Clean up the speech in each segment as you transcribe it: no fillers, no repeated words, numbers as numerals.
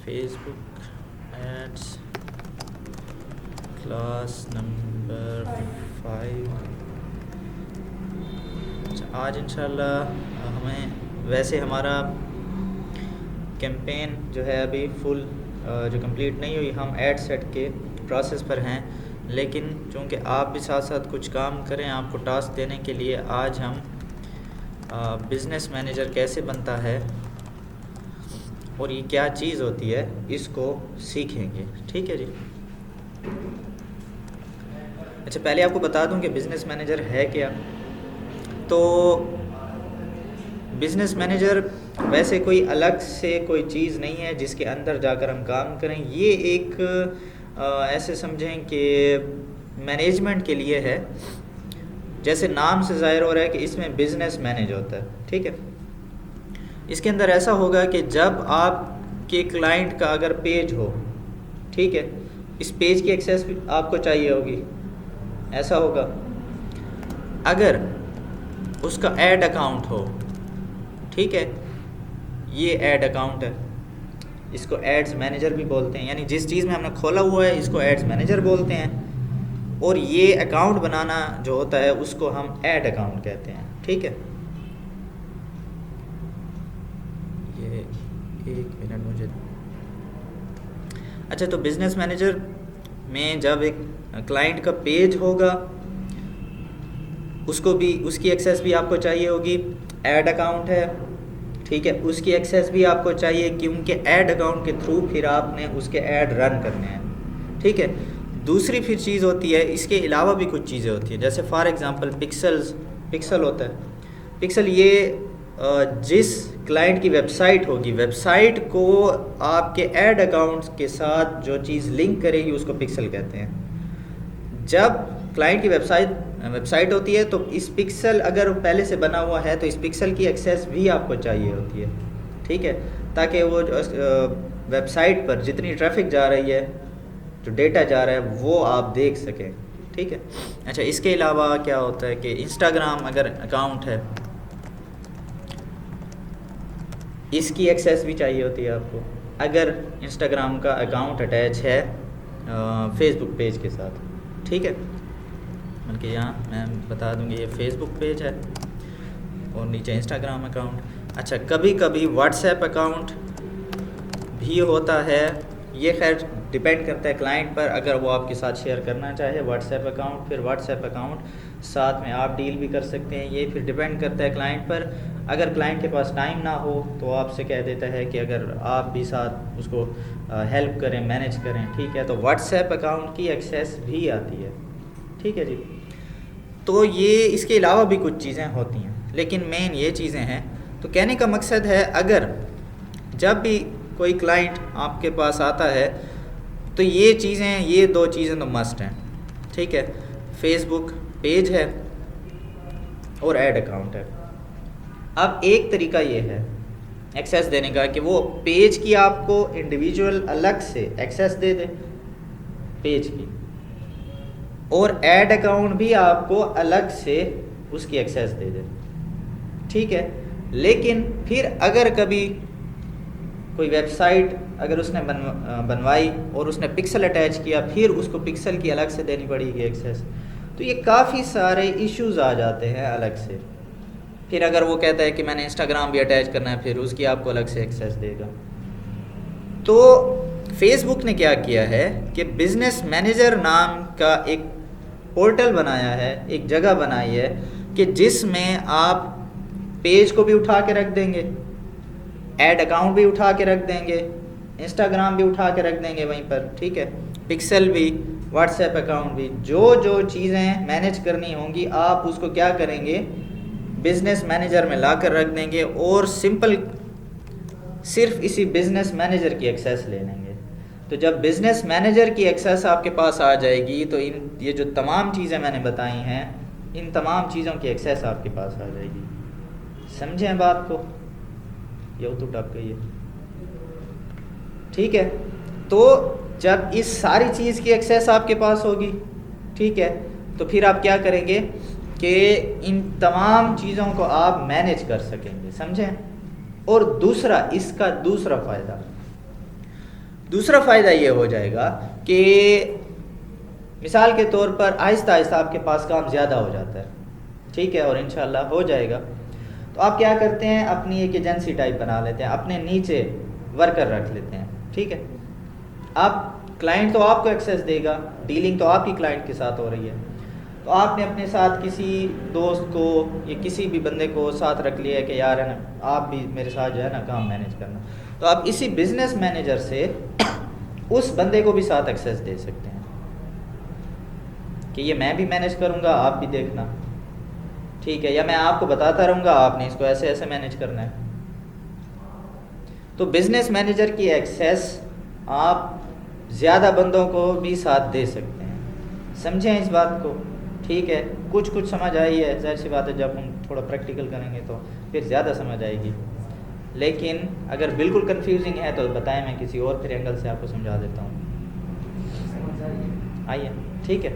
Facebook ads class number 5। आज इंशाल्लाह हमें वैसे हमारा कैंपेन जो है अभी फुल जो कंप्लीट नहीं हुई, हम ऐड सेट के प्रोसेस पर हैं, लेकिन चूँकि आप भी साथ साथ कुछ काम करें आपको टास्क देने के लिए आज हम बिज़नेस मैनेजर कैसे बनता है और ये क्या चीज़ होती है इसको सीखेंगे। ठीक है जी। अच्छा, पहले आपको बता दूं कि बिज़नेस मैनेजर है क्या। तो बिज़नेस मैनेजर वैसे कोई अलग से कोई चीज़ नहीं है जिसके अंदर जाकर हम काम करें। ये एक ऐसे समझें कि मैनेजमेंट के लिए है। जैसे नाम से ज़ाहिर हो रहा है कि इसमें बिज़नेस मैनेज होता है। ठीक है, इसके अंदर ऐसा होगा कि जब आपके क्लाइंट का अगर पेज हो, ठीक है, इस पेज की एक्सेस आपको चाहिए होगी, ऐसा होगा। अगर उसका ऐड अकाउंट हो, ठीक है, ये ऐड अकाउंट है, इसको एड्स मैनेजर भी बोलते हैं, यानी जिस चीज़ में हमने खोला हुआ है इसको एड्स मैनेजर बोलते हैं। और ये अकाउंट बनाना जो होता है उसको हम ऐड अकाउंट कहते हैं। ठीक है, ये एक मिनट मुझे। अच्छा, तो बिज़नेस मैनेजर में जब एक क्लाइंट का पेज होगा उसको भी, उसकी एक्सेस भी आपको चाहिए होगी। ऐड अकाउंट है, ठीक है, उसकी एक्सेस भी आपको चाहिए क्योंकि ऐड अकाउंट के थ्रू फिर आपने उसके ऐड रन करने हैं। ठीक है, दूसरी फिर चीज़ होती है, इसके अलावा भी कुछ चीज़ें होती हैं, जैसे फॉर एग्जांपल पिक्सल होता है। पिक्सल ये जिस क्लाइंट की वेबसाइट होगी, वेबसाइट को आपके ऐड अकाउंट्स के साथ जो चीज़ लिंक करेगी उसको पिक्सल कहते हैं। जब क्लाइंट की वेबसाइट होती है तो इस पिक्सल अगर पहले से बना हुआ है तो इस पिक्सल की एक्सेस भी आपको चाहिए होती है। ठीक है, ताकि वो वेबसाइट पर जितनी ट्रैफिक जा रही है, जो डेटा जा रहा है, वो आप देख सकें। ठीक है। अच्छा, इसके अलावा क्या होता है कि इंस्टाग्राम अगर अकाउंट है, इसकी एक्सेस भी चाहिए होती है आपको, अगर इंस्टाग्राम का अकाउंट अटैच है फेसबुक पेज के साथ। ठीक है, बल्कि यहाँ मैं बता दूँगी ये फेसबुक पेज है और नीचे इंस्टाग्राम अकाउंट। अच्छा, कभी कभी व्हाट्सएप अकाउंट भी होता है, ये खैर डिपेंड करता है क्लाइंट पर। अगर वो आपके साथ शेयर करना चाहे व्हाट्सएप अकाउंट, फिर व्हाट्सएप अकाउंट साथ में आप डील भी कर सकते हैं। ये फिर डिपेंड करता है क्लाइंट पर। अगर क्लाइंट के पास टाइम ना हो तो आपसे कह देता है कि अगर आप भी साथ उसको हेल्प करें, मैनेज करें। ठीक है, तो व्हाट्सएप अकाउंट की एक्सेस भी आती है। ठीक है जी। तो ये इसके अलावा भी कुछ चीज़ें होती हैं, लेकिन मेन ये चीज़ें हैं। तो कहने का मकसद है, अगर जब भी कोई क्लाइंट आपके पास आता है तो ये चीज़ें, ये दो चीज़ें तो मस्ट हैं। ठीक है, फेसबुक पेज है और ऐड अकाउंट है। अब एक तरीका ये है एक्सेस देने का कि वो पेज की आपको इंडिविजुअल अलग से एक्सेस दे दे पेज की, और ऐड अकाउंट भी आपको अलग से उसकी एक्सेस दे दे। ठीक है, लेकिन फिर अगर कभी कोई वेबसाइट अगर उसने बनवाई और उसने पिक्सल अटैच किया, फिर उसको पिक्सल की अलग से देनी पड़ेगी एक्सेस, तो ये काफ़ी सारे इश्यूज आ जाते हैं अलग से। फिर अगर वो कहता है कि मैंने इंस्टाग्राम भी अटैच करना है, फिर उसकी आपको अलग से एक्सेस देगा। तो फेसबुक ने क्या किया है कि बिज़नेस मैनेजर नाम का एक पोर्टल बनाया है, एक जगह बनाई है कि जिसमें आप पेज को भी उठा के रख देंगे, ऐड अकाउंट भी उठा के रख देंगे, इंस्टाग्राम भी उठा के रख देंगे वहीं पर। ठीक है, पिक्सल भी, व्हाट्सएप अकाउंट भी, जो चीज़ें मैनेज करनी होंगी आप उसको क्या करेंगे, बिज़नेस मैनेजर में ला कर रख देंगे और सिर्फ इसी बिज़नेस मैनेजर की एक्सेस ले लेंगे। तो जब बिज़नेस मैनेजर की एक्सेस आपके पास आ जाएगी तो ये जो तमाम चीज़ें मैंने बताई हैं, इन तमाम चीज़ों की एक्सेस आपके पास आ जाएगी। समझें बात को, ये तो टप गई है। ठीक है, तो जब इस सारी चीज़ की एक्सेस आपके पास होगी, ठीक है, तो फिर आप क्या करेंगे कि इन तमाम चीज़ों को आप मैनेज कर सकेंगे। समझें। और दूसरा, इसका दूसरा फ़ायदा, दूसरा फ़ायदा ये हो जाएगा कि मिसाल के तौर पर आहिस्ता आहिस्ता आपके पास काम ज़्यादा हो जाता है, ठीक है, और इंशाल्लाह हो जाएगा। तो आप क्या करते हैं, अपनी एक एजेंसी टाइप बना लेते हैं, अपने नीचे वर्कर रख लेते हैं, ठीक है। आप क्लाइंट तो आपको एक्सेस देगा, डीलिंग तो आपकी क्लाइंट के साथ हो रही है, तो आपने अपने साथ किसी दोस्त को या किसी भी बंदे को साथ रख लिया है कि यार है ना, आप भी मेरे साथ जो है ना काम मैनेज करना। तो आप इसी बिजनेस मैनेजर से उस बंदे को भी साथ एक्सेस दे सकते हैं कि ये मैं भी मैनेज करूँगा, आप भी देखना, ठीक है, या मैं आपको बताता रहूँगा, आपने इसको ऐसे ऐसे मैनेज करना है। तो बिजनेस मैनेजर की एक्सेस आप ज़्यादा बंदों को भी साथ दे सकते हैं। समझें इस बात को, ठीक है। कुछ कुछ समझ आई है, जाहिर सी बात है, जब हम थोड़ा प्रैक्टिकल करेंगे तो फिर ज़्यादा समझ आएगी। लेकिन अगर बिल्कुल कंफ्यूजिंग है तो बताएं, मैं किसी और फिर एंगल से आपको समझा देता हूँ। आइए, ठीक है।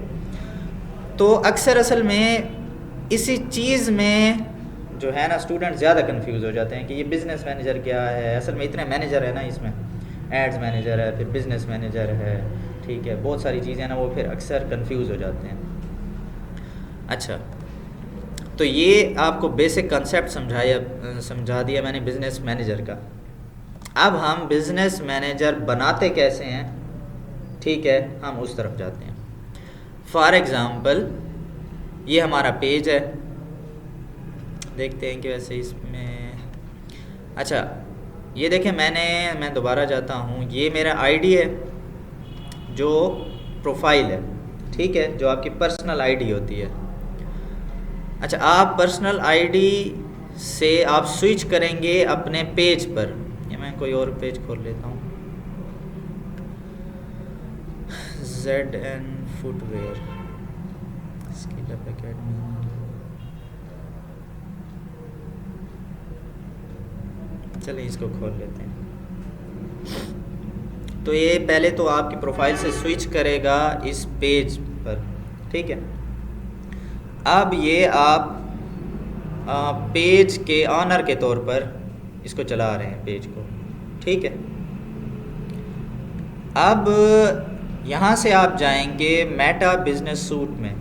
तो अक्सर असल में इसी चीज़ में जो है ना स्टूडेंट ज़्यादा कंफ्यूज हो जाते हैं कि ये बिज़नेस मैनेजर क्या है। असल में इतने मैनेजर है ना, इसमें एड्स मैनेजर है, फिर बिज़नेस मैनेजर है, ठीक है, बहुत सारी चीज़ें ना, वो फिर अक्सर कंफ्यूज हो जाते हैं। अच्छा, तो ये आपको बेसिक कंसेप्ट समझा दिया मैंने बिज़नेस मैनेजर का। अब हम बिज़नेस मैनेजर बनाते कैसे हैं, ठीक है, हम उस तरफ जाते हैं। फॉर एग्ज़ाम्पल ये हमारा पेज है, देखते हैं कि वैसे इसमें, अच्छा ये देखें, मैं दोबारा जाता हूँ, ये मेरा आईडी है जो प्रोफाइल है, ठीक है, जो आपकी पर्सनल आईडी होती है। अच्छा, आप पर्सनल आईडी से आप स्विच करेंगे अपने पेज पर, ये मैं कोई और पेज खोल लेता हूँ, ZN footwear skill up academy. चलिए इसको खोल लेते हैं। तो ये पहले तो आपकी प्रोफाइल से स्विच करेगा इस पेज पर, ठीक है। अब ये आप पेज के ऑनर के तौर पर इसको चला रहे हैं पेज को, ठीक है। अब यहाँ से आप जाएंगे मेटा बिजनेस सूट में,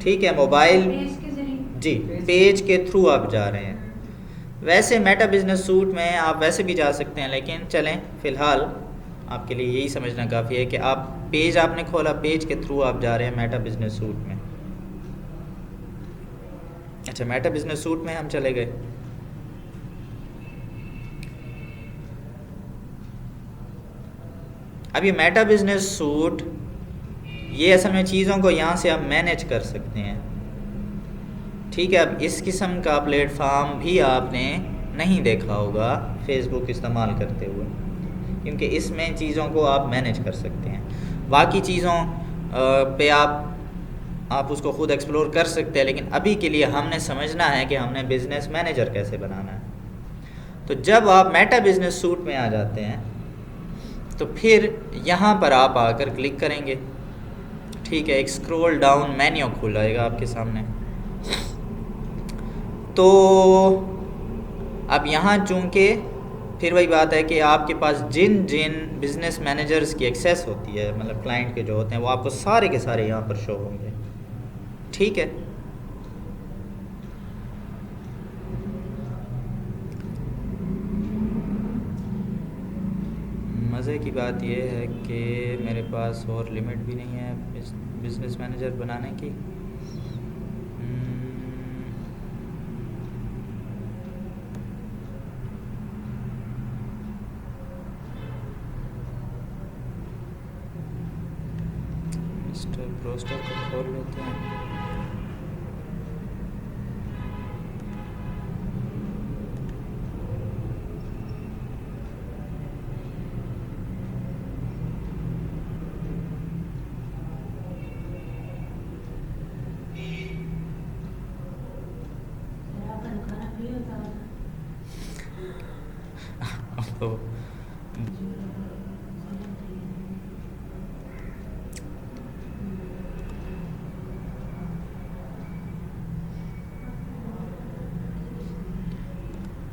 ठीक है, मोबाइल जी पेज के थ्रू आप जा रहे हैं। वैसे मेटा बिजनेस सूट में आप वैसे भी जा सकते हैं, लेकिन चलें फ़िलहाल आपके लिए यही समझना काफ़ी है कि आप पेज आपने खोला, पेज के थ्रू आप जा रहे हैं मेटा बिजनेस सूट में। अच्छा, मेटा बिजनेस सूट में हम चले गए। अब ये मेटा बिजनेस सूट, ये असल में चीज़ों को यहाँ से आप मैनेज कर सकते हैं, ठीक है। अब इस किस्म का प्लेटफॉर्म भी आपने नहीं देखा होगा फेसबुक इस्तेमाल करते हुए, क्योंकि इसमें चीज़ों को आप मैनेज कर सकते हैं। बाकी चीज़ों पे आप उसको ख़ुद एक्सप्लोर कर सकते हैं, लेकिन अभी के लिए हमने समझना है कि हमने बिज़नेस मैनेजर कैसे बनाना है। तो जब आप मेटा बिजनेस सूट में आ जाते हैं तो फिर यहाँ पर आप आकर क्लिक करेंगे, ठीक है, एक स्क्रॉल डाउन मेन्यू खुलेगा आपके सामने। तो अब यहाँ चूँकि फिर वही बात है कि आपके पास जिन जिन बिज़नेस मैनेजर्स की एक्सेस होती है, मतलब क्लाइंट के जो होते हैं, वो आपको सारे के सारे यहाँ पर शो होंगे, ठीक है। मज़े की बात यह है कि मेरे पास और लिमिट भी नहीं है बिज़नेस मैनेजर बनाने की। ब्रोस्टर को खोल लेते हैं। तो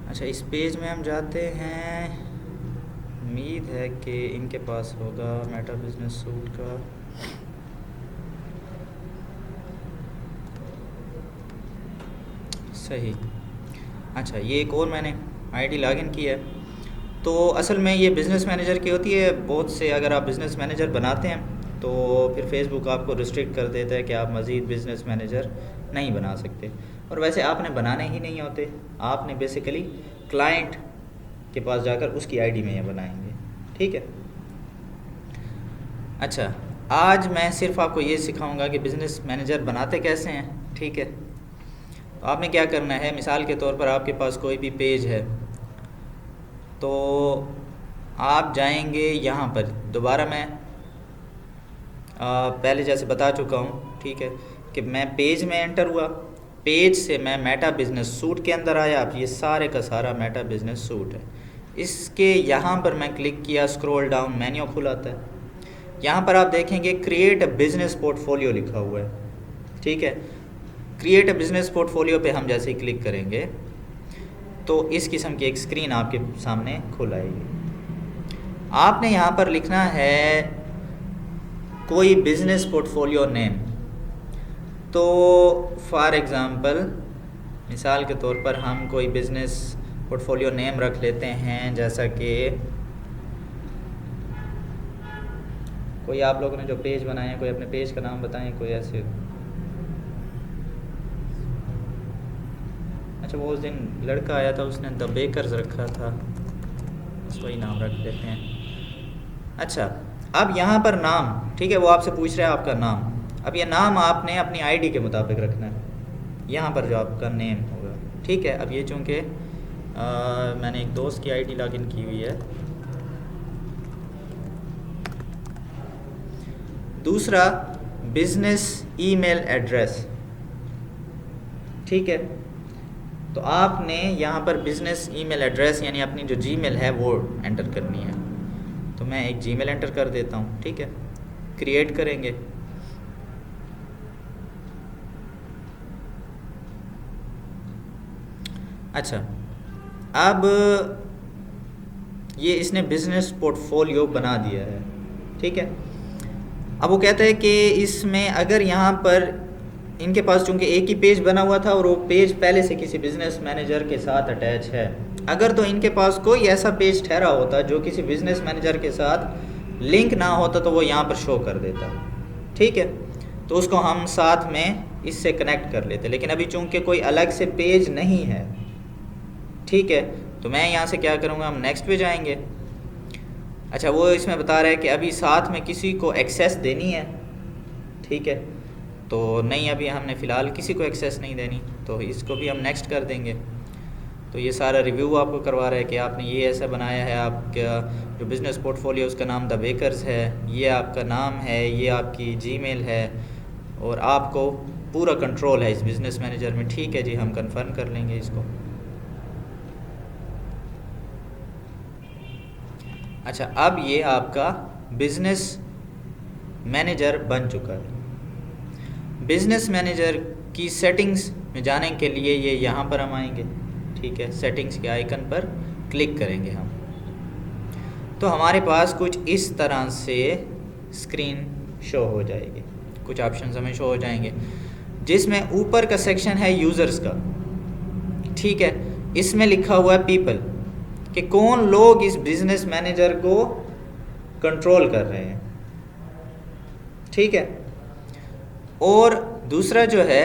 अच्छा, इस पेज में हम जाते हैं उम्मीद है कि इनके पास होगा मेटा बिजनेस सूट का। सही। अच्छा, ये एक और मैंने आईडी लॉगिन की है। तो असल में ये बिज़नेस मैनेजर की होती है। बहुत से अगर आप बिज़नेस मैनेजर बनाते हैं तो फिर फेसबुक आपको रिस्ट्रिक्ट कर देता है कि आप मज़ीद बिज़नेस मैनेजर नहीं बना सकते। और वैसे आपने बनाने ही नहीं होते, आपने बेसिकली क्लाइंट के पास जाकर उसकी आईडी में ये बनाएंगे। ठीक है। अच्छा, आज मैं सिर्फ आपको ये सिखाऊंगा कि बिज़नेस मैनेजर बनाते कैसे हैं। ठीक है। तो आपने क्या करना है, मिसाल के तौर पर आपके पास कोई भी पेज है तो आप जाएंगे यहाँ पर। दोबारा मैं पहले जैसे बता चुका हूँ, ठीक है, कि मैं पेज में एंटर हुआ, पेज से मैं मेटा बिज़नेस सूट के अंदर आया। अब ये सारे का सारा मेटा बिज़नेस सूट है। इसके यहाँ पर मैं क्लिक किया, स्क्रॉल डाउन, मेन्यू खुलाता है। यहाँ पर आप देखेंगे क्रिएट अ बिज़नेस पोर्टफोलियो लिखा हुआ है। ठीक है। क्रिएट अ बिज़नेस पोर्टफोलियो पे हम जैसे ही क्लिक करेंगे तो इस किस्म की एक स्क्रीन आपके सामने खुल आएगी। आपने यहाँ पर लिखना है कोई बिज़नेस पोर्टफोलियो नेम। तो फॉर एग्ज़ाम्पल, मिसाल के तौर पर हम कोई बिज़नेस पोर्टफोलियो नेम रख लेते हैं, जैसा कि कोई आप लोगों ने जो पेज बनाए हैं, कोई अपने पेज का नाम बताएं, कोई ऐसे। अच्छा, वो उस दिन लड़का आया था, उसने द बेकर्स रखा था, बस वही नाम रख लेते हैं। अच्छा, अब यहाँ पर नाम, ठीक है, वो आपसे पूछ रहा है आपका नाम। अब ये नाम आपने अपनी आईडी के मुताबिक रखना है, यहाँ पर जो आपका नेम होगा। ठीक है। अब ये चूँकि मैंने एक दोस्त की आईडी लॉगिन की हुई है। दूसरा, बिज़नेस ईमेल एड्रेस। ठीक है। तो आपने यहाँ पर बिज़नेस ईमेल एड्रेस यानी अपनी जो जीमेल है वो एंटर करनी है। तो मैं एक जीमेल एंटर कर देता हूँ। ठीक है। क्रिएट करेंगे। अच्छा, अब ये इसने बिज़नेस पोर्टफोलियो बना दिया है। ठीक है। अब वो कहता है कि इसमें अगर यहाँ पर इनके पास चूँकि एक ही पेज बना हुआ था और वो पेज पहले से किसी बिज़नेस मैनेजर के साथ अटैच है, अगर तो इनके पास कोई ऐसा पेज ठहरा होता जो किसी बिज़नेस मैनेजर के साथ लिंक ना होता तो वो यहाँ पर शो कर देता। ठीक है। तो उसको हम साथ में इससे कनेक्ट कर लेते, लेकिन अभी चूँकि कोई अलग से पेज नहीं है, ठीक है, तो मैं यहाँ से क्या करूँगा, हम नेक्स्ट पे जाएंगे। अच्छा, वो इसमें बता रहा है कि अभी साथ में किसी को एक्सेस देनी है। ठीक है। तो नहीं, अभी हमने फ़िलहाल किसी को एक्सेस नहीं देनी, तो इसको भी हम नेक्स्ट कर देंगे। तो ये सारा रिव्यू आपको करवा रहा है कि आपने ये ऐसा बनाया है, आपका जो बिज़नेस पोर्टफोलियो उसका नाम द बेकर्स है, ये आपका नाम है, ये आपकी जीमेल है और आपको पूरा कंट्रोल है इस बिज़नेस मैनेजर में। ठीक है जी, हम कंफर्म कर लेंगे इसको। अच्छा, अब ये आपका बिज़नेस मैनेजर बन चुका है। बिज़नेस मैनेजर की सेटिंग्स में जाने के लिए ये यहाँ पर हम आएंगे। ठीक है। सेटिंग्स के आइकन पर क्लिक करेंगे हम, तो हमारे पास कुछ इस तरह से स्क्रीन शो हो जाएगी। कुछ ऑप्शन हमें शो हो जाएंगे, जिसमें ऊपर का सेक्शन है यूज़र्स का। ठीक है। इसमें लिखा हुआ है पीपल, कि कौन लोग इस बिज़नेस मैनेजर को कंट्रोल कर रहे हैं। ठीक है। और दूसरा जो है,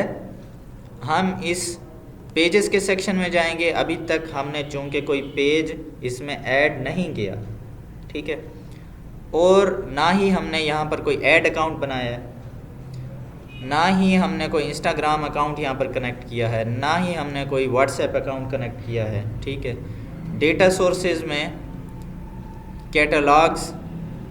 हम इस पेजेस के सेक्शन में जाएंगे। अभी तक हमने चूँकि कोई पेज इसमें ऐड नहीं किया, ठीक है, और ना ही हमने यहाँ पर कोई ऐड अकाउंट बनाया है, ना ही हमने कोई इंस्टाग्राम अकाउंट यहाँ पर कनेक्ट किया है, ना ही हमने कोई व्हाट्सएप अकाउंट कनेक्ट किया है। ठीक है। डेटा सोर्सेज में कैटलॉग्स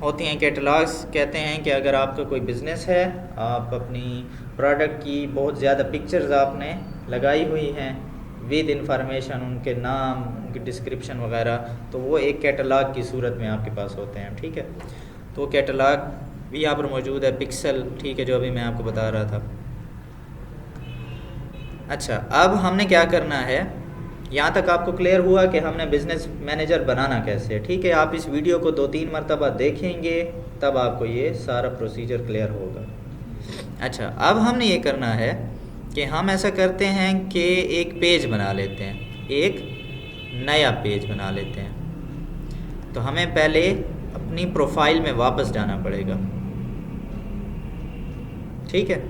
होती हैं। कैटलॉग्स कहते हैं कि अगर आपका कोई बिज़नेस है, आप अपनी प्रोडक्ट की बहुत ज़्यादा पिक्चर्स आपने लगाई हुई हैं विद इंफॉर्मेशन, उनके नाम, उनकी डिस्क्रिप्शन वगैरह, तो वो एक कैटलॉग की सूरत में आपके पास होते हैं। ठीक है। तो कैटलॉग भी यहाँ पर मौजूद है, पिक्सल, ठीक है, जो अभी मैं आपको बता रहा था। अच्छा, अब हमने क्या करना है, यहाँ तक आपको क्लियर हुआ कि हमने बिज़नेस मैनेजर बनाना कैसे है। ठीक है, आप इस वीडियो को 2-3 मरतबा देखेंगे तब आपको ये सारा प्रोसीजर क्लियर होगा। अच्छा, अब हमने ये करना है कि हम ऐसा करते हैं कि एक पेज बना लेते हैं, एक नया पेज बना लेते हैं। तो हमें पहले अपनी प्रोफाइल में वापस जाना पड़ेगा। ठीक है,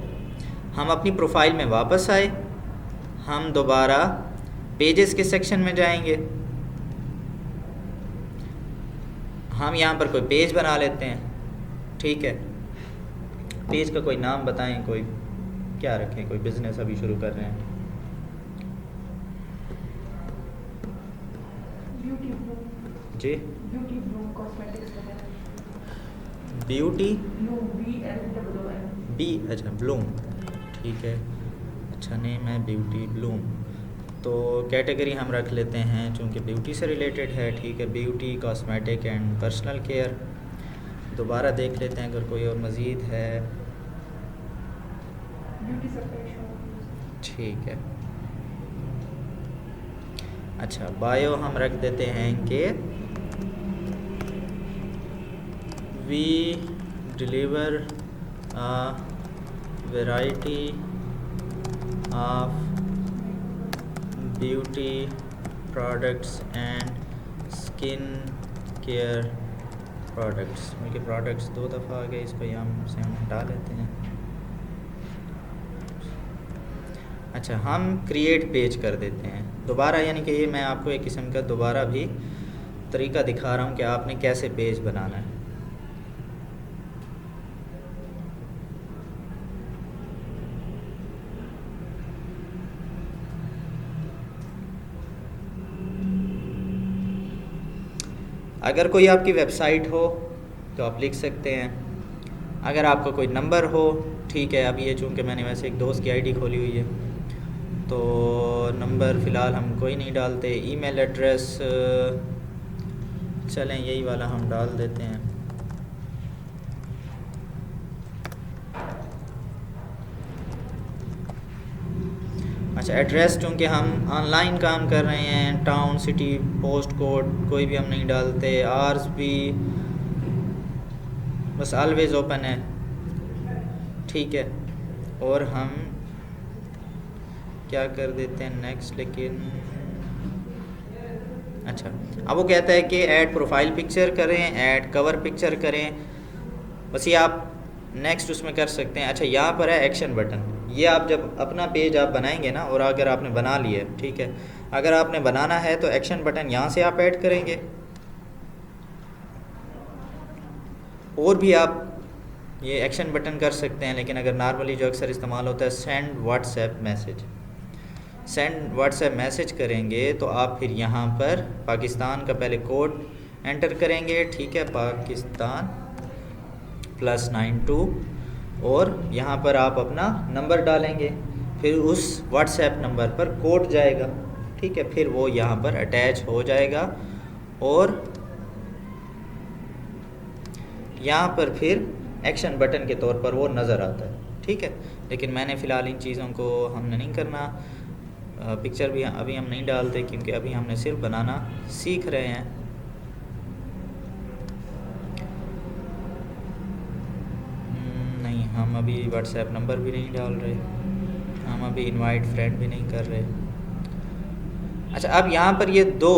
हम अपनी प्रोफाइल में वापस आए, हम दोबारा पेजेस के सेक्शन में जाएंगे, हम यहाँ पर कोई पेज बना लेते हैं। ठीक है, पेज का कोई नाम बताएं, कोई क्या रखें, कोई बिजनेस अभी शुरू कर रहे हैं। जी, ब्यूटी बी, अच्छा ब्लूम, ठीक है, अच्छा नेम है ब्यूटी ब्लूम। तो कैटेगरी हम रख लेते हैं चूँकि ब्यूटी से रिलेटेड है। ठीक है, beauty, cosmetic and personal care. दोबारा देख लेते हैं अगर कोई और मज़ीद है। ठीक है, अच्छा बायो हम रख देते हैं कि we deliver a variety of beauty products and skin care products. उनके प्रोडक्ट्स 2 दफ़ा आ गए, इसको यहाँ से हम हटा लेते हैं। अच्छा, हम क्रिएट पेज कर देते हैं दोबारा, यानी कि ये मैं आपको एक किस्म का दोबारा भी तरीका दिखा रहा हूँ कि आपने कैसे पेज बनाना है। अगर कोई आपकी वेबसाइट हो तो आप लिख सकते हैं, अगर आपका कोई नंबर हो। ठीक है, अब ये चूँकि मैंने वैसे एक दोस्त की आईडी खोली हुई है तो नंबर फ़िलहाल हम कोई नहीं डालते। ईमेल एड्रेस चलें यही वाला हम डाल देते हैं। अच्छा, एड्रेस चूँकि हम ऑनलाइन काम कर रहे हैं, टाउन, सिटी, पोस्ट कोड कोई भी हम नहीं डालते। आवर्स भी बस ऑलवेज़ ओपन है। ठीक है, और हम क्या कर देते हैं नेक्स्ट, लेकिन अच्छा अब वो कहता है कि ऐड प्रोफाइल पिक्चर करें, ऐड कवर पिक्चर करें, बस ये आप नेक्स्ट उसमें कर सकते हैं। अच्छा, यहाँ पर है एक्शन बटन। ये आप जब अपना पेज आप बनाएंगे ना, और अगर आपने बना लिया, ठीक है, अगर आपने बनाना है तो एक्शन बटन यहाँ से आप ऐड करेंगे। और भी आप ये एक्शन बटन कर सकते हैं, लेकिन अगर नॉर्मली जो अक्सर इस्तेमाल होता है send WhatsApp message, send WhatsApp message करेंगे तो आप फिर यहाँ पर पाकिस्तान का पहले कोड एंटर करेंगे। ठीक है, पाकिस्तान +92, और यहाँ पर आप अपना नंबर डालेंगे, फिर उस व्हाट्सएप नंबर पर कोड जाएगा। ठीक है, फिर वो यहाँ पर अटैच हो जाएगा और यहाँ पर फिर एक्शन बटन के तौर पर वो नज़र आता है। ठीक है, लेकिन मैंने फ़िलहाल इन चीज़ों को हमने नहीं करना। पिक्चर भी अभी हम नहीं डालते क्योंकि अभी हमने सिर्फ बनाना सीख रहे हैं। नहीं, हम अभी व्हाट्सएप नंबर भी नहीं डाल रहे, हम अभी इनवाइट फ्रेंड भी नहीं कर रहे। अच्छा, अब यहाँ पर ये 2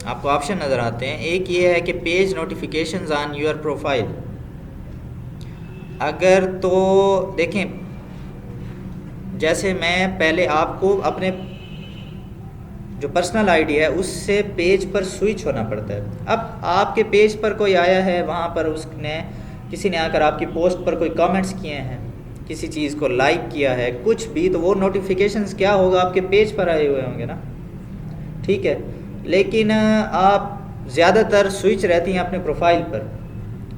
आपको ऑप्शन नज़र आते हैं। एक ये है कि page notifications on your profile. अगर तो देखें, जैसे मैं पहले आपको अपने जो पर्सनल आईडी है उससे पेज पर स्विच होना पड़ता है। अब आपके पेज पर कोई आया है, वहाँ पर उसने किसी ने आकर आपकी पोस्ट पर कोई कमेंट्स किए हैं, किसी चीज़ को लाइक किया है, कुछ भी, तो वो नोटिफिकेशंस क्या होगा, आपके पेज पर आए हुए होंगे ना। ठीक है, लेकिन आप ज़्यादातर स्विच रहती हैं अपने प्रोफाइल पर।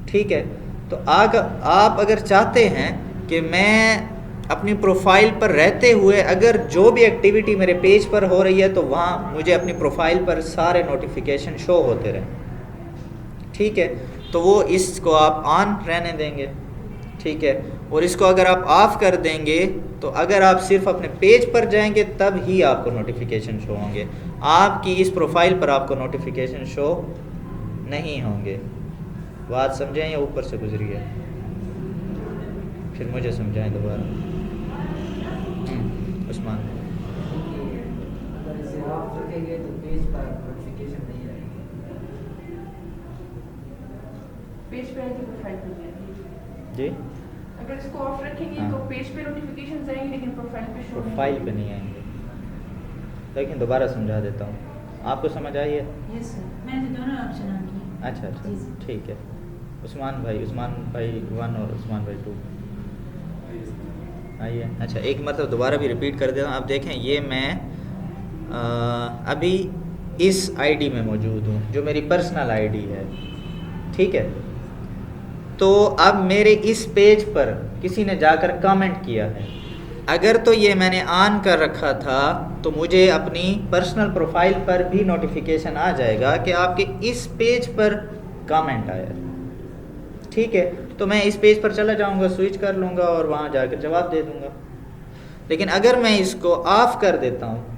ठीक है, तो आप अगर चाहते हैं कि मैं अपनी प्रोफाइल पर रहते हुए अगर जो भी एक्टिविटी मेरे पेज पर हो रही है तो वहाँ मुझे अपनी प्रोफाइल पर सारे नोटिफिकेशन शो होते रहें। ठीक है, तो वो इसको आप ऑन रहने देंगे। ठीक है। और इसको अगर आप ऑफ कर देंगे तो अगर आप सिर्फ अपने पेज पर जाएंगे तब ही आपको नोटिफिकेशन शो होंगे, आपकी इस प्रोफाइल पर आपको नोटिफिकेशन शो नहीं होंगे। बात समझें या ऊपर से गुजरी है? फिर मुझे समझाएं दोबारा। उस्मान, अगर इसे ऑफ रखेंगे तो पेज पर नोटिफिकेशन नहीं आएगी। पेज पे आएगी, प्रोफाइल पे नहीं आएगी। जी अगर इसको ऑफ रखेंगे हाँ। तो पेज पे नोटिफिकेशंस आएंगे लेकिन प्रोफाइल पे शो प्रोफाइल पे नहीं आएंगे। लेकिन दोबारा समझा देता हूँ, आपको समझ आई है? यस सर, मैंने तो दोनों ऑप्शन ऑन किए। अच्छा अच्छा, जी सर। ठीक है। उस्मान भाई 1 और उस्मान भाई 2 आइए। अच्छा, एक मतलब दोबारा भी रिपीट कर देता हूँ। आप देखें, ये मैं अभी इस आईडी में मौजूद हूँ जो मेरी पर्सनल आईडी है, ठीक है। तो अब मेरे इस पेज पर किसी ने जाकर कमेंट किया है, अगर तो ये मैंने ऑन कर रखा था तो मुझे अपनी पर्सनल प्रोफाइल पर भी नोटिफिकेशन आ जाएगा कि आपके इस पेज पर कमेंट आया, ठीक है। तो मैं इस पेज पर चला जाऊंगा, स्विच कर लूँगा और वहाँ जाकर जवाब दे दूँगा। लेकिन अगर मैं इसको ऑफ कर देता हूँ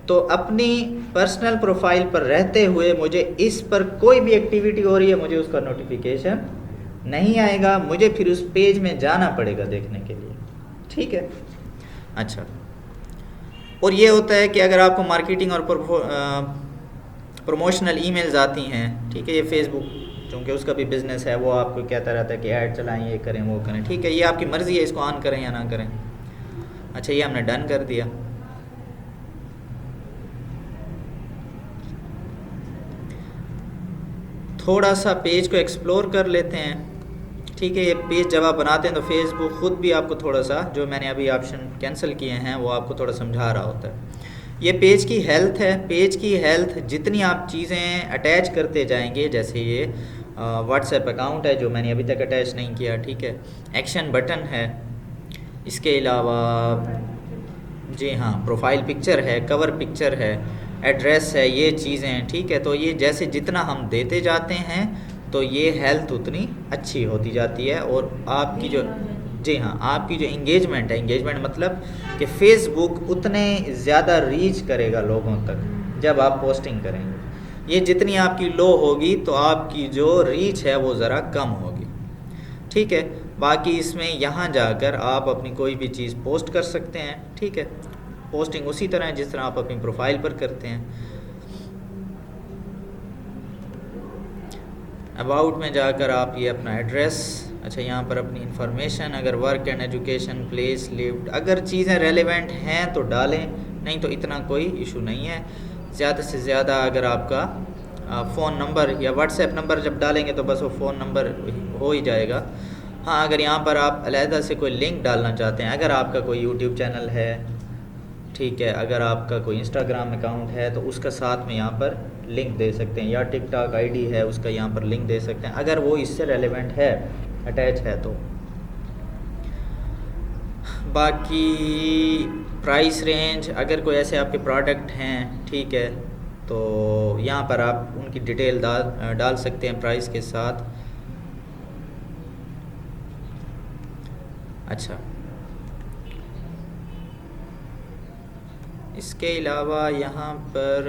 तो अपनी पर्सनल प्रोफाइल पर रहते हुए मुझे इस पर कोई भी एक्टिविटी हो रही है, मुझे उसका नोटिफिकेशन नहीं आएगा, मुझे फिर उस पेज में जाना पड़ेगा देखने के लिए, ठीक है। अच्छा, और ये होता है कि अगर आपको मार्केटिंग और प्रमोशनल ईमेल्स आती हैं, ठीक है, ये फेसबुक चूँकि उसका भी बिज़नेस है, वो आपको कहता रहता है कि ऐड चलाएं, ये करें वो करें, ठीक है। ये आपकी मर्ज़ी है इसको ऑन करें या ना करें। अच्छा, ये हमने डन कर दिया। थोड़ा सा पेज को एक्सप्लोर कर लेते हैं, ठीक है। ये पेज जब आप बनाते हैं तो फेसबुक ख़ुद भी आपको थोड़ा सा, जो मैंने अभी ऑप्शन कैंसिल किए हैं वो आपको थोड़ा समझा रहा होता है। ये पेज की हेल्थ है। पेज की हेल्थ, जितनी आप चीज़ें अटैच करते जाएंगे, जैसे ये व्हाट्सएप अकाउंट है जो मैंने अभी तक अटैच नहीं किया, ठीक है, एक्शन बटन है, इसके अलावा जी हाँ प्रोफाइल पिक्चर है, कवर पिक्चर है, एड्रेस है, ये चीज़ें, ठीक है। तो ये जैसे जितना हम देते जाते हैं तो ये हेल्थ उतनी अच्छी होती जाती है। और आपकी जो, जी हाँ, आपकी जो इंगेजमेंट है, इंगेजमेंट मतलब कि फेसबुक उतने ज़्यादा रीच करेगा लोगों तक जब आप पोस्टिंग करेंगे। ये जितनी आपकी लो होगी तो आपकी जो रीच है वो ज़रा कम होगी, ठीक है। बाकी इसमें यहाँ जाकर आप अपनी कोई भी चीज़ पोस्ट कर सकते हैं, ठीक है। पोस्टिंग उसी तरह है जिस तरह आप अपनी प्रोफाइल पर करते हैं। अबाउट में जाकर आप ये अपना एड्रेस, अच्छा यहाँ पर अपनी इंफॉर्मेशन, अगर work and education, place lived, अगर चीज़ें रेलेवेंट हैं तो डालें, नहीं तो इतना कोई इशू नहीं है। ज़्यादा से ज़्यादा अगर आपका फ़ोन नंबर या व्हाट्सएप नंबर जब डालेंगे तो बस वो फ़ोन नंबर हो ही जाएगा। हाँ, अगर यहाँ पर आप अलहदा से कोई लिंक डालना चाहते हैं, अगर आपका कोई यूट्यूब चैनल है, ठीक है, अगर आपका कोई इंस्टाग्राम अकाउंट है तो उसका साथ में यहाँ पर लिंक दे सकते हैं, या टिकटॉक आईडी है उसका यहाँ पर लिंक दे सकते हैं, अगर वो इससे रेलेवेंट है, अटैच है तो। बाकी प्राइस रेंज, अगर कोई ऐसे आपके प्रोडक्ट हैं, ठीक है, तो यहाँ पर आप उनकी डिटेल डाल सकते हैं प्राइस के साथ। अच्छा, इसके अलावा यहाँ पर,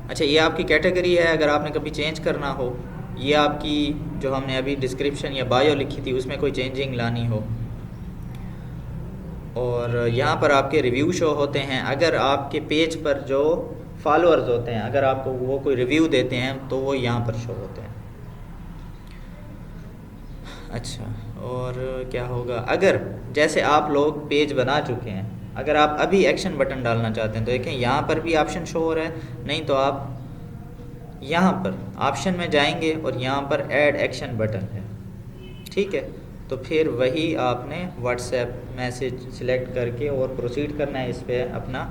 अच्छा ये आपकी कैटेगरी है, अगर आपने कभी चेंज करना हो, ये आपकी जो हमने अभी डिस्क्रिप्शन या बायो लिखी थी उसमें कोई चेंजिंग लानी हो। और यहाँ पर आपके रिव्यू शो होते हैं, अगर आपके पेज पर जो फॉलोअर्स होते हैं, अगर आपको वो कोई रिव्यू देते हैं तो वो यहाँ पर शो होते हैं। अच्छा, और क्या होगा, अगर जैसे आप लोग पेज बना चुके हैं, अगर आप अभी एक्शन बटन डालना चाहते हैं तो देखें यहाँ पर भी ऑप्शन शो हो रहा है, नहीं तो आप यहाँ पर ऑप्शन में जाएंगे और यहाँ पर ऐड एक्शन बटन है, ठीक है। तो फिर वही आपने व्हाट्सएप मैसेज सिलेक्ट करके और प्रोसीड करना है, इस पर अपना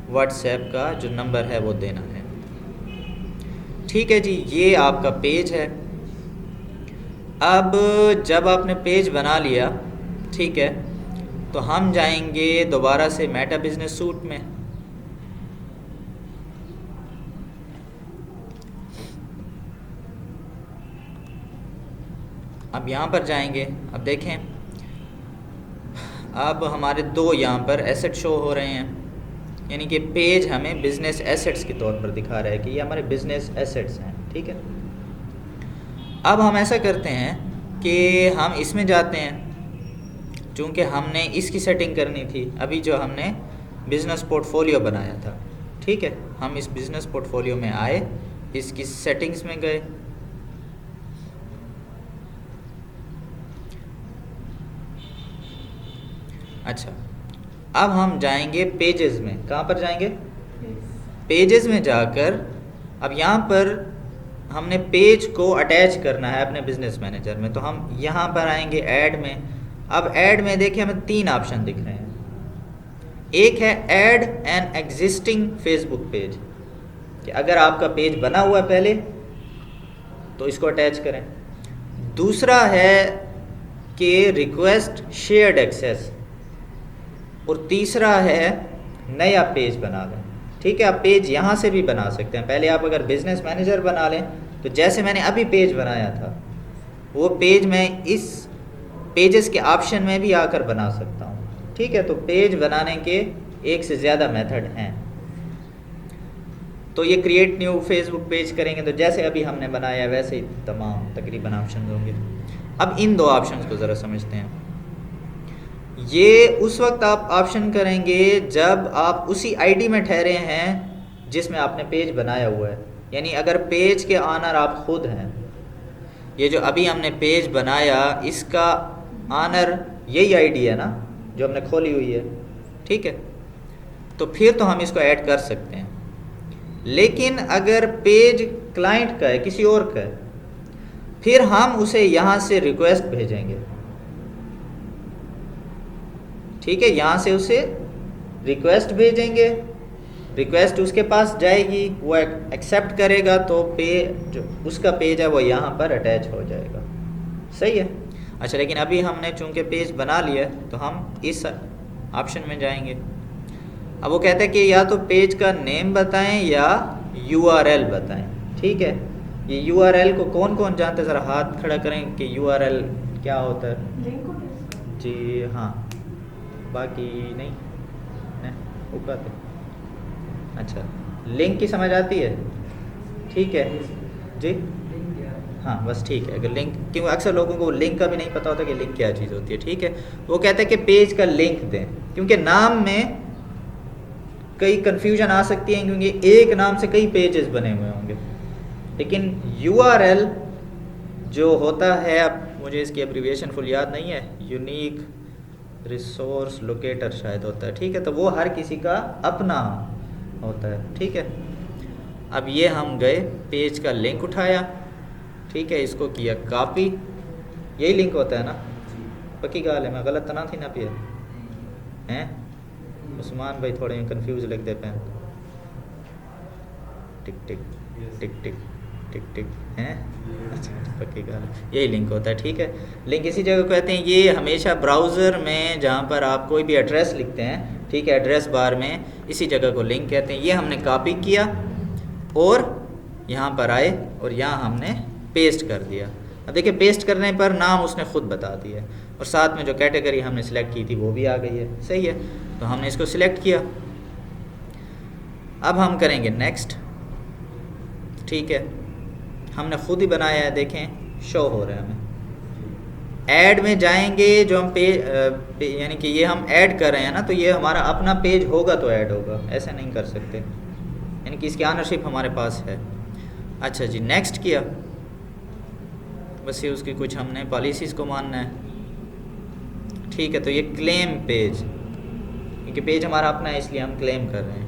व्हाट्सएप का जो नंबर है वो देना है, ठीक है जी। ये आपका पेज है। अब जब आपने पेज बना लिया, ठीक है, तो हम जाएंगे दोबारा से मेटा बिजनेस सूट में। अब यहाँ पर जाएंगे, अब देखें अब हमारे दो यहाँ पर एसेट शो हो रहे हैं, यानी कि पेज हमें बिज़नेस एसेट्स के तौर पर दिखा रहा है कि ये हमारे बिज़नेस एसेट्स हैं। ठीक है, अब हम ऐसा करते हैं कि हम इसमें जाते हैं, चूँकि हमने इसकी सेटिंग करनी थी अभी जो हमने बिज़नेस पोर्टफोलियो बनाया था। ठीक है, हम इस बिज़नेस पोर्टफोलियो में आए, इसकी सेटिंग्स में गए, अच्छा अब हम जाएंगे पेजेस में। कहाँ पर जाएंगे? पेजेस में जाकर अब यहाँ पर हमने पेज को अटैच करना है अपने बिजनेस मैनेजर में, तो हम यहाँ पर आएंगे ऐड में। अब ऐड में देखिए हमें तीन ऑप्शन दिख रहे हैं। एक है add an existing Facebook page, कि अगर आपका पेज बना हुआ है पहले तो इसको अटैच करें। दूसरा है कि रिक्वेस्ट शेयर्ड एक्सेस, और तीसरा है नया पेज बना लें। ठीक है, आप पेज यहाँ से भी बना सकते हैं। पहले आप अगर बिजनेस मैनेजर बना लें तो जैसे मैंने अभी पेज बनाया था वो पेज मैं इस पेजेस के ऑप्शन में भी आकर बना सकता हूँ। ठीक है, तो पेज बनाने के एक से ज़्यादा मेथड हैं। तो ये क्रिएट न्यू फेसबुक पेज करेंगे तो जैसे अभी हमने बनाया वैसे ही तमाम तकरीबन ऑप्शन होंगे। अब इन दो ऑप्शंस को ज़रा समझते हैं। ये उस वक्त आप ऑप्शन करेंगे जब आप उसी आईडी में ठहरे हैं जिसमें आपने पेज बनाया हुआ है, यानी अगर पेज के ऑनर आप खुद हैं, ये जो अभी हमने पेज बनाया इसका ऑनर यही आईडी है ना जो हमने खोली हुई है। ठीक है, तो फिर तो हम इसको ऐड कर सकते हैं। लेकिन अगर पेज क्लाइंट का है, किसी और का है, फिर हम उसे यहाँ से रिक्वेस्ट भेजेंगे। ठीक है, यहाँ से उसे रिक्वेस्ट भेजेंगे, रिक्वेस्ट उसके पास जाएगी, वो एक्सेप्ट करेगा तो जो उसका पेज है वो यहाँ पर अटैच हो जाएगा। सही है। अच्छा, लेकिन अभी हमने चूँकि पेज बना लिया है तो हम इस ऑप्शन में जाएंगे। अब वो कहते हैं कि या तो पेज का नेम बताएं या URL बताएं। ठीक है, ये URL को कौन कौन जानते हैं, ज़रा हाथ खड़ा करें कि URL क्या होता है। लिंक होता है इसका? जी हाँ, बाकी नहीं ऊपर। अच्छा, लिंक की समझ आती है? ठीक है जी, हाँ बस ठीक है। अगर लिंक, क्योंकि अक्सर लोगों को लिंक का भी नहीं पता होता कि लिंक क्या चीज़ होती है। ठीक है, वो कहते हैं कि पेज का लिंक दें, क्योंकि नाम में कई कन्फ्यूजन आ सकती है, क्योंकि एक नाम से कई पेजेस बने हुए होंगे। लेकिन URL जो होता है, अब मुझे इसकी एब्रीविएशन फुल याद नहीं है, यूनिक रिसोर्स लोकेटर शायद होता है। ठीक है, तो वो हर किसी का अपना होता है। ठीक है, अब ये हम गए, पेज का लिंक उठाया, ठीक है, इसको किया कॉपी, यही लिंक होता है ना? पक्की गाल है, मैं गलत तो ना थी ना पिया हैं? उस्मान भाई थोड़े कंफ्यूज लगते पे हैं। टिक टिक टिक टिक टिक टिक हैं? अच्छा, पक्की गाल है, यही लिंक होता है। ठीक है, लिंक इसी जगह को कहते हैं। ये हमेशा ब्राउज़र में जहाँ पर आप कोई भी एड्रेस लिखते हैं, ठीक है, एड्रेस बार में इसी जगह को लिंक कहते हैं। ये हमने कॉपी किया और यहाँ पर आए और यहाँ हमने पेस्ट कर दिया। अब देखिए, पेस्ट करने पर नाम उसने ख़ुद बता दिया और साथ में जो कैटेगरी हमने सेलेक्ट की थी वो भी आ गई है। सही है, तो हमने इसको सिलेक्ट किया। अब हम करेंगे नेक्स्ट। ठीक है, हमने ख़ुद ही बनाया है, देखें शो हो रहा है हमें। ऐड में जाएंगे, जो हम यानी कि ये हम ऐड कर रहे हैं ना, तो ये हमारा अपना पेज होगा तो ऐड होगा, ऐसे नहीं कर सकते, यानी कि इसकी ऑनरशिप हमारे पास है। अच्छा जी, नेक्स्ट किया, बस ये उसकी कुछ हमने पॉलिसीज़ को मानना है। ठीक है, तो ये क्लेम पेज, क्योंकि पेज हमारा अपना है इसलिए हम क्लेम कर रहे हैं।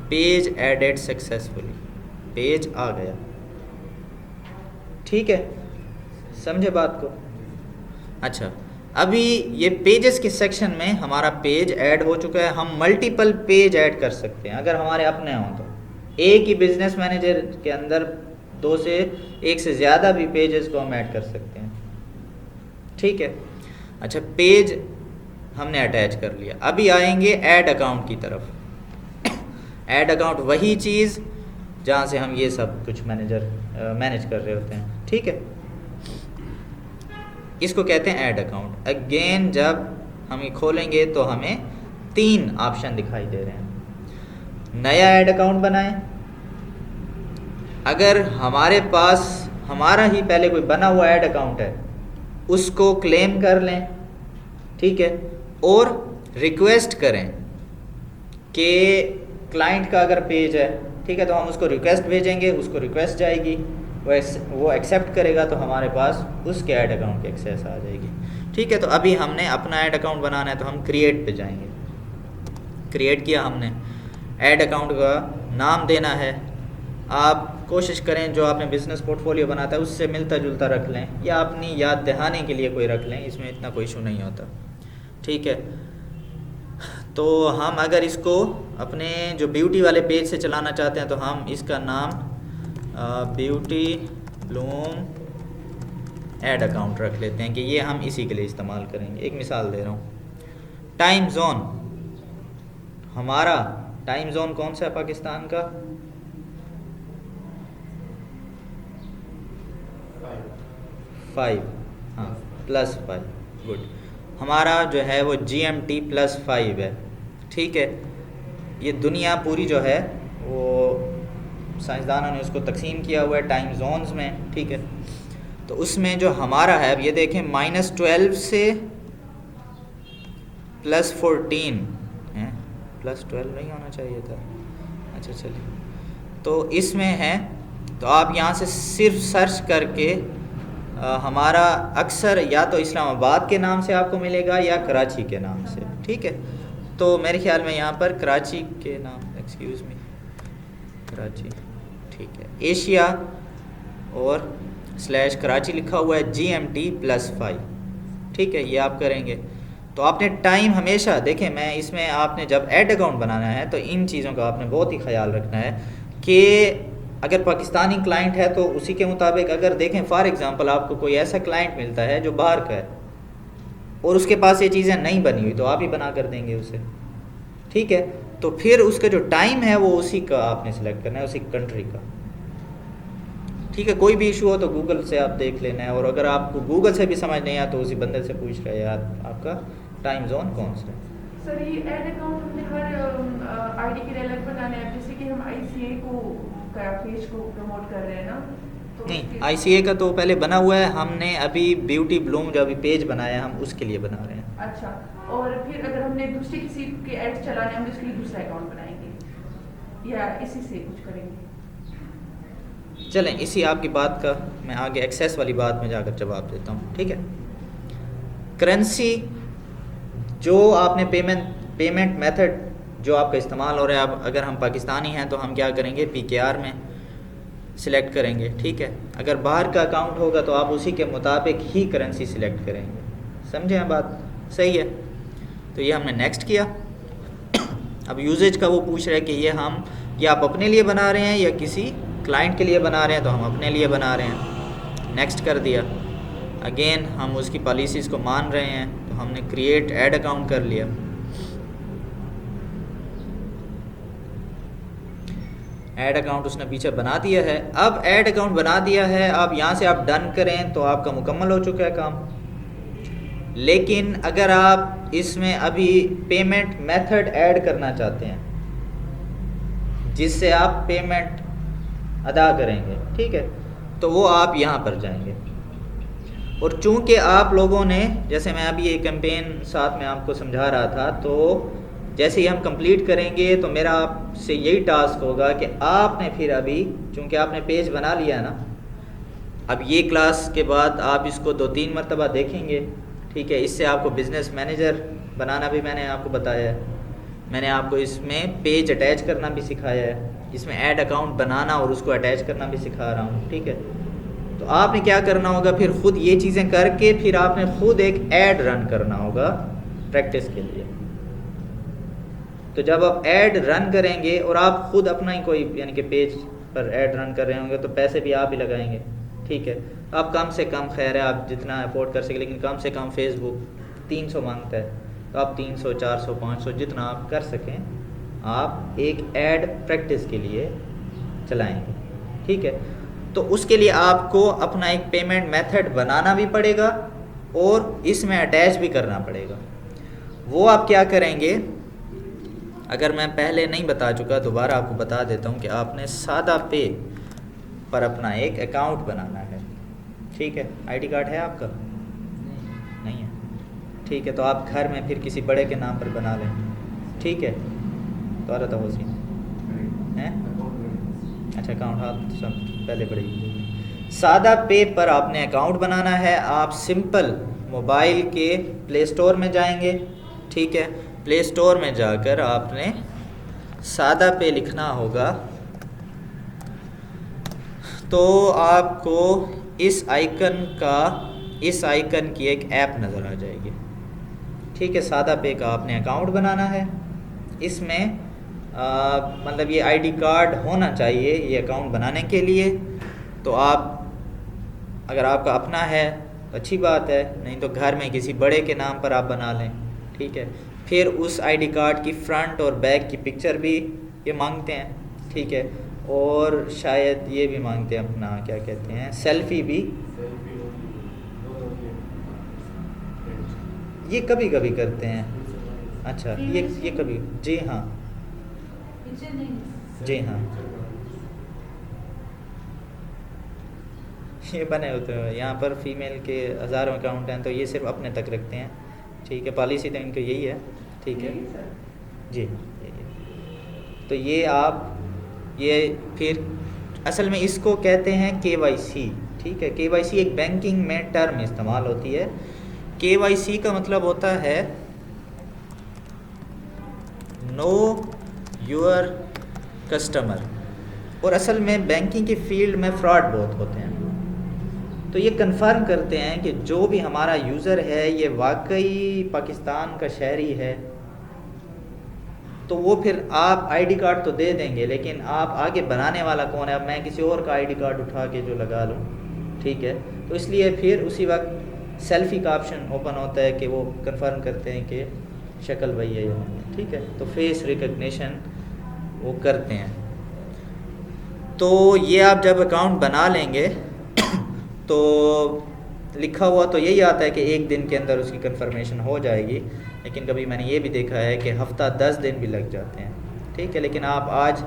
पेज एडेड सक्सेसफुली, पेज आ गया। ठीक है, समझे बात को? अच्छा, अभी ये पेजेस के सेक्शन में हमारा पेज ऐड हो चुका है। हम मल्टीपल पेज ऐड कर सकते हैं अगर हमारे अपने हों तो। एक ही बिजनेस मैनेजर के अंदर दो से एक से ज़्यादा भी पेजेस को हम ऐड कर सकते हैं। ठीक है, अच्छा, पेज हमने अटैच कर लिया। अभी आएंगे ऐड अकाउंट की तरफ। ऐड अकाउंट वही चीज़ जहाँ से हम ये सब कुछ मैनेज कर रहे होते हैं। ठीक है, इसको कहते हैं ऐड अकाउंट। अगेन जब हम ये खोलेंगे तो हमें 3 ऑप्शन दिखाई दे रहे हैं। नया ऐड अकाउंट बनाएं, अगर हमारे पास हमारा ही पहले कोई बना हुआ ऐड अकाउंट है उसको क्लेम कर लें, ठीक है, और रिक्वेस्ट करें कि क्लाइंट का अगर पेज है, ठीक है, तो हम उसको रिक्वेस्ट भेजेंगे, उसको रिक्वेस्ट जाएगी, वो एक्सेप्ट करेगा तो हमारे पास उसके ऐड अकाउंट की एक्सेस आ जाएगी, ठीक है। तो अभी हमने अपना ऐड अकाउंट बनाना है तो हम क्रिएट पे जाएंगे। क्रिएट किया हमने, ऐड अकाउंट का नाम देना है। आप कोशिश करें जो आपने बिज़नेस पोर्टफोलियो बनाता है उससे मिलता जुलता रख लें, या अपनी याद दहाने के लिए कोई रख लें, इसमें इतना कोई इशू नहीं होता, ठीक है। तो हम अगर इसको अपने जो ब्यूटी वाले पेज से चलाना चाहते हैं तो हम इसका नाम ब्यूटी ब्लूम ऐड अकाउंट रख लेते हैं कि ये हम इसी के लिए इस्तेमाल करेंगे। एक मिसाल दे रहा हूँ। टाइम जोन, हमारा टाइम जोन कौन सा है पाकिस्तान का? 5, हाँ, +5, गुड। हमारा जो है वो GMT +5 है, ठीक है। ये दुनिया पूरी जो है वो साइंसदानों ने उसको तकसीम किया हुआ है टाइम जोन्स में, ठीक है। तो उसमें जो हमारा है, अब ये देखें -12 से +14 है, +12 नहीं होना चाहिए था, अच्छा चलिए। तो इसमें है, तो आप यहाँ से सिर्फ सर्च करके हमारा अक्सर या तो इस्लामाबाद के नाम से आपको मिलेगा या कराची के नाम से, ठीक है। तो मेरे ख्याल में यहाँ पर कराची के नाम, एक्सक्यूज़ मी, कराची, ठीक है, एशिया और /कराची लिखा हुआ है, GMT +5, ठीक है। ये आप करेंगे तो आपने टाइम हमेशा देखें, मैं इसमें आपने जब ऐड अकाउंट बनाना है तो इन चीज़ों का आपने बहुत ही ख्याल रखना है कि अगर पाकिस्तानी क्लाइंट है तो उसी के मुताबिक, अगर देखें फॉर एग्ज़ाम्पल आपको कोई ऐसा क्लाइंट मिलता है जो बाहर का है और उसके पास ये चीज़ें नहीं बनी हुई तो आप ही बना कर देंगे उसे, ठीक है। तो फिर उसका जो टाइम है वो उसी का आपने सेलेक्ट करना है, उसी कंट्री का, ठीक है। कोई भी इशू हो तो गूगल से आप देख लेना है, और अगर आपको गूगल से भी समझ नहीं आया तो उसी बंदे से पूछ रहे यार आपका टाइम जोन कौन सा है। सर ये ऐड अकाउंट हमने हर आईडी के लिए अलग बनाना है, जैसे कि हम ICA को पेज को प्रमोट कर रहे हैं ना, तो नहीं, ICA का तो पहले बना हुआ है, हमने अभी ब्यूटी ब्लूम जो अभी पेज बनाया है हम उसके लिए बना रहे हैं। अच्छा, और फिर अगर हमने दूसरे किसी के एड्स चलाने हैं हम उसके लिए दूसरा अकाउंट बनाएंगे या इसी से कुछ करेंगे? चलें, इसी आपकी बात का मैं आगे एक्सेस वाली बात में जाकर जवाब देता हूँ, ठीक है। करेंसी जो आपने पेमेंट मेथड जो आपका इस्तेमाल हो रहा है, अब अगर हम पाकिस्तानी हैं तो हम क्या करेंगे, PKR में सिलेक्ट करेंगे, ठीक है। अगर बाहर का अकाउंट होगा तो आप उसी के मुताबिक ही करेंसी सिलेक्ट करेंगे, समझे हैं बात, सही है। तो ये हमने नेक्स्ट किया। अब यूजेज का वो पूछ रहा है कि ये आप अपने लिए बना रहे हैं या किसी क्लाइंट के लिए बना रहे हैं, तो हम अपने लिए बना रहे हैं, नेक्स्ट कर दिया। अगेन हम उसकी पॉलिसीज़ को मान रहे हैं तो हमने क्रिएट ऐड अकाउंट कर लिया। ऐड अकाउंट उसने पीछे बना दिया है। अब ऐड अकाउंट बना दिया है, अब यहाँ से आप डन करें तो आपका मुकम्मल हो चुका है काम। लेकिन अगर आप इसमें अभी पेमेंट मेथड ऐड करना चाहते हैं जिससे आप पेमेंट अदा करेंगे, ठीक है, तो वो आप यहाँ पर जाएंगे। और चूंकि आप लोगों ने, जैसे मैं अभी ये कैंपेन साथ में आपको समझा रहा था, तो जैसे ही हम कंप्लीट करेंगे तो मेरा आपसे यही टास्क होगा कि आपने फिर अभी, चूंकि आपने पेज बना लिया ना, अब ये क्लास के बाद आप इसको 2-3 मरतबा देखेंगे, ठीक है। इससे आपको बिज़नेस मैनेजर बनाना भी मैंने आपको बताया है, मैंने आपको इसमें पेज अटैच करना भी सिखाया है, इसमें ऐड अकाउंट बनाना और उसको अटैच करना भी सिखा रहा हूँ, ठीक है। तो आपने क्या करना होगा, फिर ख़ुद ये चीज़ें करके फिर आपने ख़ुद एक ऐड रन करना होगा प्रैक्टिस के लिए। तो जब आप ऐड रन करेंगे और आप ख़ुद अपना ही कोई यानी कि पेज पर ऐड रन कर रहे होंगे तो पैसे भी आप ही लगाएंगे, ठीक है। आप कम से कम, खैर है आप जितना अफोर्ड कर सकें, लेकिन कम से कम फेसबुक 300 मांगता है तो आप 300, 400, 500 जितना आप कर सकें आप एक ऐड प्रैक्टिस के लिए चलाएंगे, ठीक है। तो उसके लिए आपको अपना एक पेमेंट मेथड बनाना भी पड़ेगा और इसमें अटैच भी करना पड़ेगा। वो आप क्या करेंगे, अगर मैं पहले नहीं बता चुका दोबारा आपको बता देता हूँ कि आपने सादा पे पर अपना एक अकाउंट बनाना है। ठीक है, आईडी कार्ड है आपका? नहीं है, ठीक है, तो आप घर में फिर किसी बड़े के नाम पर बना लें। ठीक है, तो आ रहा था हुसैन हैं? अच्छा, अकाउंट हाँ सब पहले बड़ी सादा पे पर आपने अकाउंट बनाना है। आप सिंपल मोबाइल के प्ले स्टोर में जाएंगे। ठीक है, प्ले स्टोर में जाकर आपने सादा पे लिखना होगा, तो आपको इस आइकन की एक ऐप नज़र आ जाएगी। ठीक है, सादा पे का आपने अकाउंट बनाना है। इसमें मतलब ये आईडी कार्ड होना चाहिए ये अकाउंट बनाने के लिए। तो आप अगर आपका अपना है तो अच्छी बात है, नहीं तो घर में किसी बड़े के नाम पर आप बना लें। ठीक है, फिर उस आईडी कार्ड की फ्रंट और बैक की पिक्चर भी ये मांगते हैं। ठीक है, और शायद ये भी मांगते हैं अपना क्या कहते हैं सेल्फी भी, ये कभी कभी करते हैं। अच्छा, ये कभी, जी हाँ जी हाँ, ये बने होते हैं यहाँ पर फीमेल के हज़ारों अकाउंट हैं, तो ये सिर्फ अपने तक रखते हैं। ठीक है, पॉलिसी तो इनकी यही है। ठीक है जी, यही है। तो ये आप ये फिर असल में इसको कहते हैं KYC। ठीक है, KYC एक बैंकिंग में टर्म इस्तेमाल होती है। KYC का मतलब होता है नो योर कस्टमर, और असल में बैंकिंग की फील्ड में फ्रॉड बहुत होते हैं। तो ये कंफर्म करते हैं कि जो भी हमारा यूज़र है ये वाकई पाकिस्तान का शहरी है। तो वो फिर आप आईडी कार्ड तो दे देंगे, लेकिन आप आगे बनाने वाला कौन है? अब मैं किसी और का आईडी कार्ड उठा के जो लगा लूँ, ठीक है, तो इसलिए फिर उसी वक्त सेल्फ़ी का ऑप्शन ओपन होता है कि वो कंफर्म करते हैं कि शक्ल वही है। ठीक है, तो फेस रिकग्निशन वो करते हैं। तो ये आप जब अकाउंट बना लेंगे तो लिखा हुआ तो यही आता है कि 1 दिन के अंदर उसकी कंफर्मेशन हो जाएगी, लेकिन कभी मैंने ये भी देखा है कि हफ्ता 10 दिन भी लग जाते हैं। ठीक है, लेकिन आप आज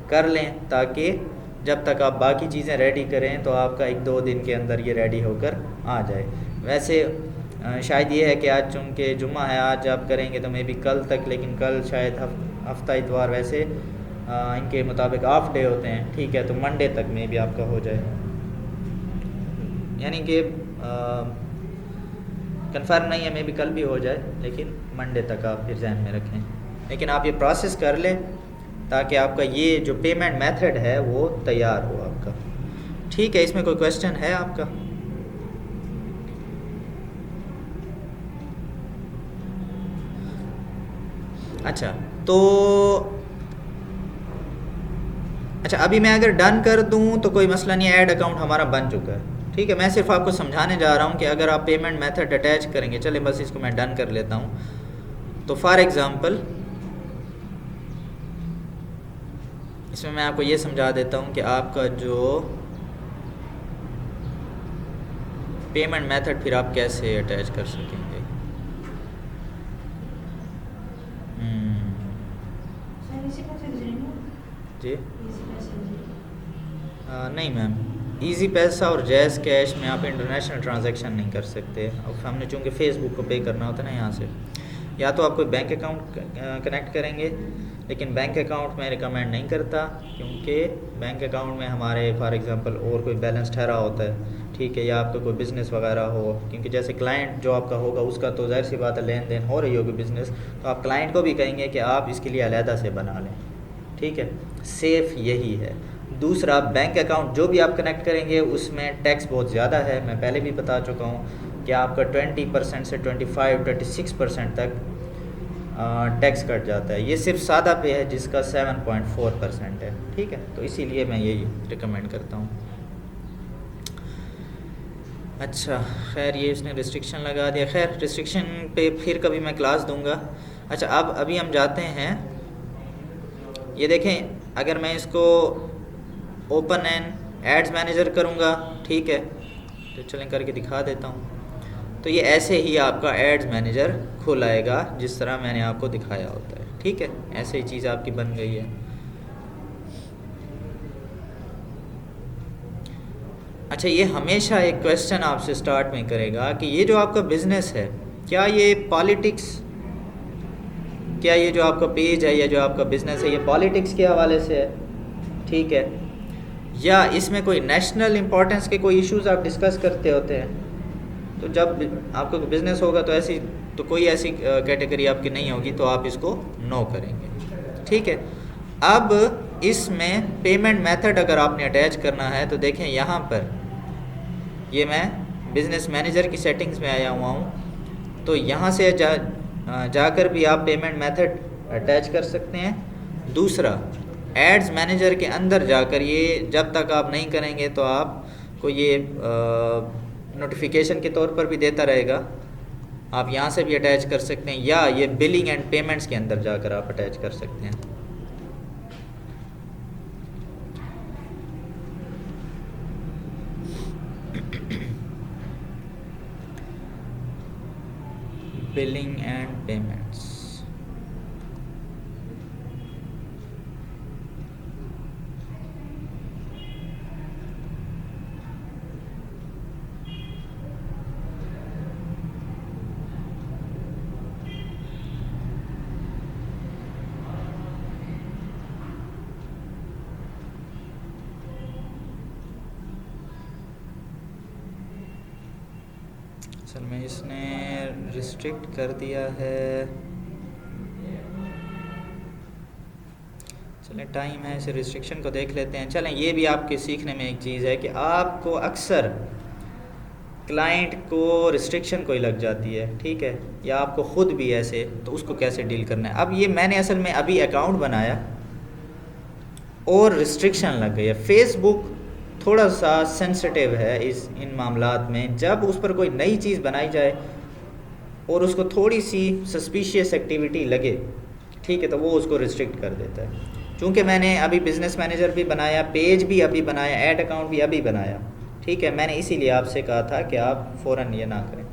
कर लें ताकि जब तक आप बाकी चीज़ें रेडी करें तो आपका 1-2 दिन के अंदर ये रेडी होकर आ जाए। वैसे शायद ये है कि आज चूँकि जुम्मा है, आज आप करेंगे तो मे बी कल तक, लेकिन कल शायद हफ्ता इतवार वैसे इनके मुताबिक ऑफ डे होते हैं। ठीक है, तो मंडे तक में भी आपका हो जाए, यानी कि कंफर्म नहीं है, मे बी कल भी हो जाए, लेकिन मंडे तक आप फिर ध्यान में रखें। लेकिन आप ये प्रोसेस कर लें ताकि आपका ये जो पेमेंट मेथड है वो तैयार हो आपका। ठीक है, इसमें कोई क्वेश्चन है आपका? अच्छा, तो अच्छा अभी मैं अगर डन कर दूं तो कोई मसला नहीं, ऐड अकाउंट हमारा बन चुका है। ठीक है, मैं सिर्फ आपको समझाने जा रहा हूं कि अगर आप पेमेंट मेथड अटैच करेंगे, चले बस इसको मैं डन कर लेता हूं। तो फॉर एग्ज़ाम्पल इसमें मैं आपको ये समझा देता हूं कि आपका जो पेमेंट मेथड फिर आप कैसे अटैच कर सकेंगे। जी नहीं मैम, इजी पैसा और जैज़ कैश में आप इंटरनेशनल ट्रांजैक्शन नहीं कर सकते। अब हमने चूँकि फ़ेसबुक को पे करना होता है ना, यहाँ से या तो आप कोई बैंक अकाउंट कनेक्ट करेंगे, लेकिन बैंक अकाउंट मैं रिकमेंड नहीं करता क्योंकि बैंक अकाउंट में हमारे फॉर एग्ज़ाम्पल और कोई बैलेंस ठहरा होता है। ठीक है, या आपका कोई बिज़नेस वगैरह हो, क्योंकि जैसे क्लाइंट जो आपका होगा उसका तो ज़ाहिर सी बात है लेन देन हो रही होगी बिज़नेस, तो आप क्लाइंट को भी कहेंगे कि आप इसके लिए अलहदा से बना लें। ठीक है, सेफ़ यही है। दूसरा, बैंक अकाउंट जो भी आप कनेक्ट करेंगे उसमें टैक्स बहुत ज़्यादा है, मैं पहले भी बता चुका हूँ कि आपका 20% से 25-26% तक टैक्स कट जाता है। ये सिर्फ सादा पे है जिसका 7.4% है। ठीक है, तो इसीलिए मैं यही रिकमेंड करता हूँ। अच्छा खैर, ये इसने रिस्ट्रिक्शन लगा दिया। खैर, रिस्ट्रिक्शन पे फिर कभी मैं क्लास दूंगा। अच्छा, अब अभी हम जाते हैं, ये देखें, अगर मैं इसको ओपन एंड एड्स मैनेजर करूँगा, ठीक है, तो चलें करके दिखा देता हूँ। तो ये ऐसे ही आपका एड्स मैनेजर खुल आएगा जिस तरह मैंने आपको दिखाया होता है। ठीक है, ऐसे ही चीज़ आपकी बन गई है। अच्छा, ये हमेशा एक क्वेश्चन आपसे स्टार्ट में करेगा कि ये जो आपका बिज़नेस है, क्या ये पॉलिटिक्स, क्या ये जो आपका पेज है या जो आपका बिज़नेस है ये पॉलिटिक्स के हवाले से है, ठीक है, या इसमें कोई नेशनल इम्पोर्टेंस के कोई इश्यूज़ आप डिस्कस करते होते हैं। तो जब आपका बिज़नेस होगा तो ऐसी तो कोई ऐसी कैटेगरी आपकी नहीं होगी, तो आप इसको नो करेंगे। ठीक है, अब इसमें पेमेंट मेथड अगर आपने अटैच करना है तो देखें यहाँ पर, ये मैं बिज़नेस मैनेजर की सेटिंग्स में आया हुआ हूँ, तो यहाँ से जाकर भी आप पेमेंट मेथड अटैच कर सकते हैं। दूसरा, एड्स मैनेजर के अंदर जाकर ये जब तक आप नहीं करेंगे तो आपको ये नोटिफिकेशन के तौर पर भी देता रहेगा, आप यहाँ से भी अटैच कर सकते हैं, या ये बिलिंग एंड पेमेंट्स के अंदर जाकर आप अटैच कर सकते हैं। बिलिंग एंड पेमेंट्स, असल में इसने रिस्ट्रिक्ट कर दिया है। चलें, टाइम है, इसे रिस्ट्रिक्शन को देख लेते हैं। चलें, ये भी आपके सीखने में एक चीज़ है कि आपको अक्सर क्लाइंट को रिस्ट्रिक्शन कोई लग जाती है, ठीक है, या आपको ख़ुद भी ऐसे, तो उसको कैसे डील करना है। अब ये मैंने असल में अभी अकाउंट बनाया और रिस्ट्रिक्शन लग गई है। फेसबुक थोड़ा सा सेंसिटिव है इन मामलात में। जब उस पर कोई नई चीज़ बनाई जाए और उसको थोड़ी सी सस्पिशियस एक्टिविटी लगे, ठीक है, तो वो उसको रिस्ट्रिक्ट कर देता है। चूँकि मैंने अभी बिज़नेस मैनेजर भी बनाया, पेज भी अभी बनाया, ऐड अकाउंट भी अभी बनाया, ठीक है, मैंने इसीलिए आपसे कहा था कि आप फ़ौरन ये ना करें,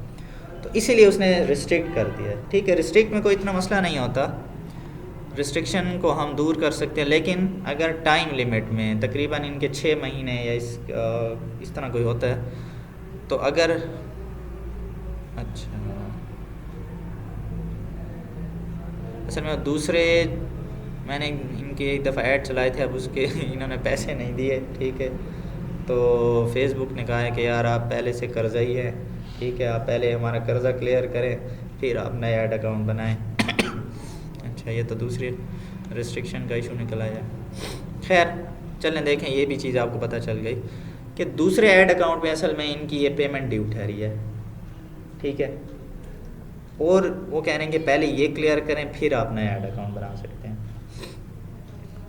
तो इसीलिए उसने रिस्ट्रिक्ट कर दिया। ठीक है, रिस्ट्रिक्ट में कोई इतना मसला नहीं होता, रिस्ट्रिक्शन को हम दूर कर सकते हैं, लेकिन अगर टाइम लिमिट में तकरीबन इनके 6 महीने या इस तरह कोई होता है, तो अगर अच्छा, असल में दूसरे मैंने इनके एक दफ़ा ऐड चलाए थे, अब उसके इन्होंने पैसे नहीं दिए, ठीक है, तो फेसबुक ने कहा है कि यार आप पहले से कर्जा ही है, ठीक है, आप पहले हमारा कर्जा क्लियर करें फिर आप नया ऐड अकाउंट बनाएं। अच्छा, ये तो दूसरी रिस्ट्रिक्शन का इशू निकल आया। खैर चलें देखें, ये भी चीज़ आपको पता चल गई कि दूसरे ऐड अकाउंट में असल में इनकी ये पेमेंट ड्यू ठहरी है, ठीक है, और वो कह रहे हैं कि पहले ये क्लियर करें फिर आप नया ऐड अकाउंट बना सकते हैं।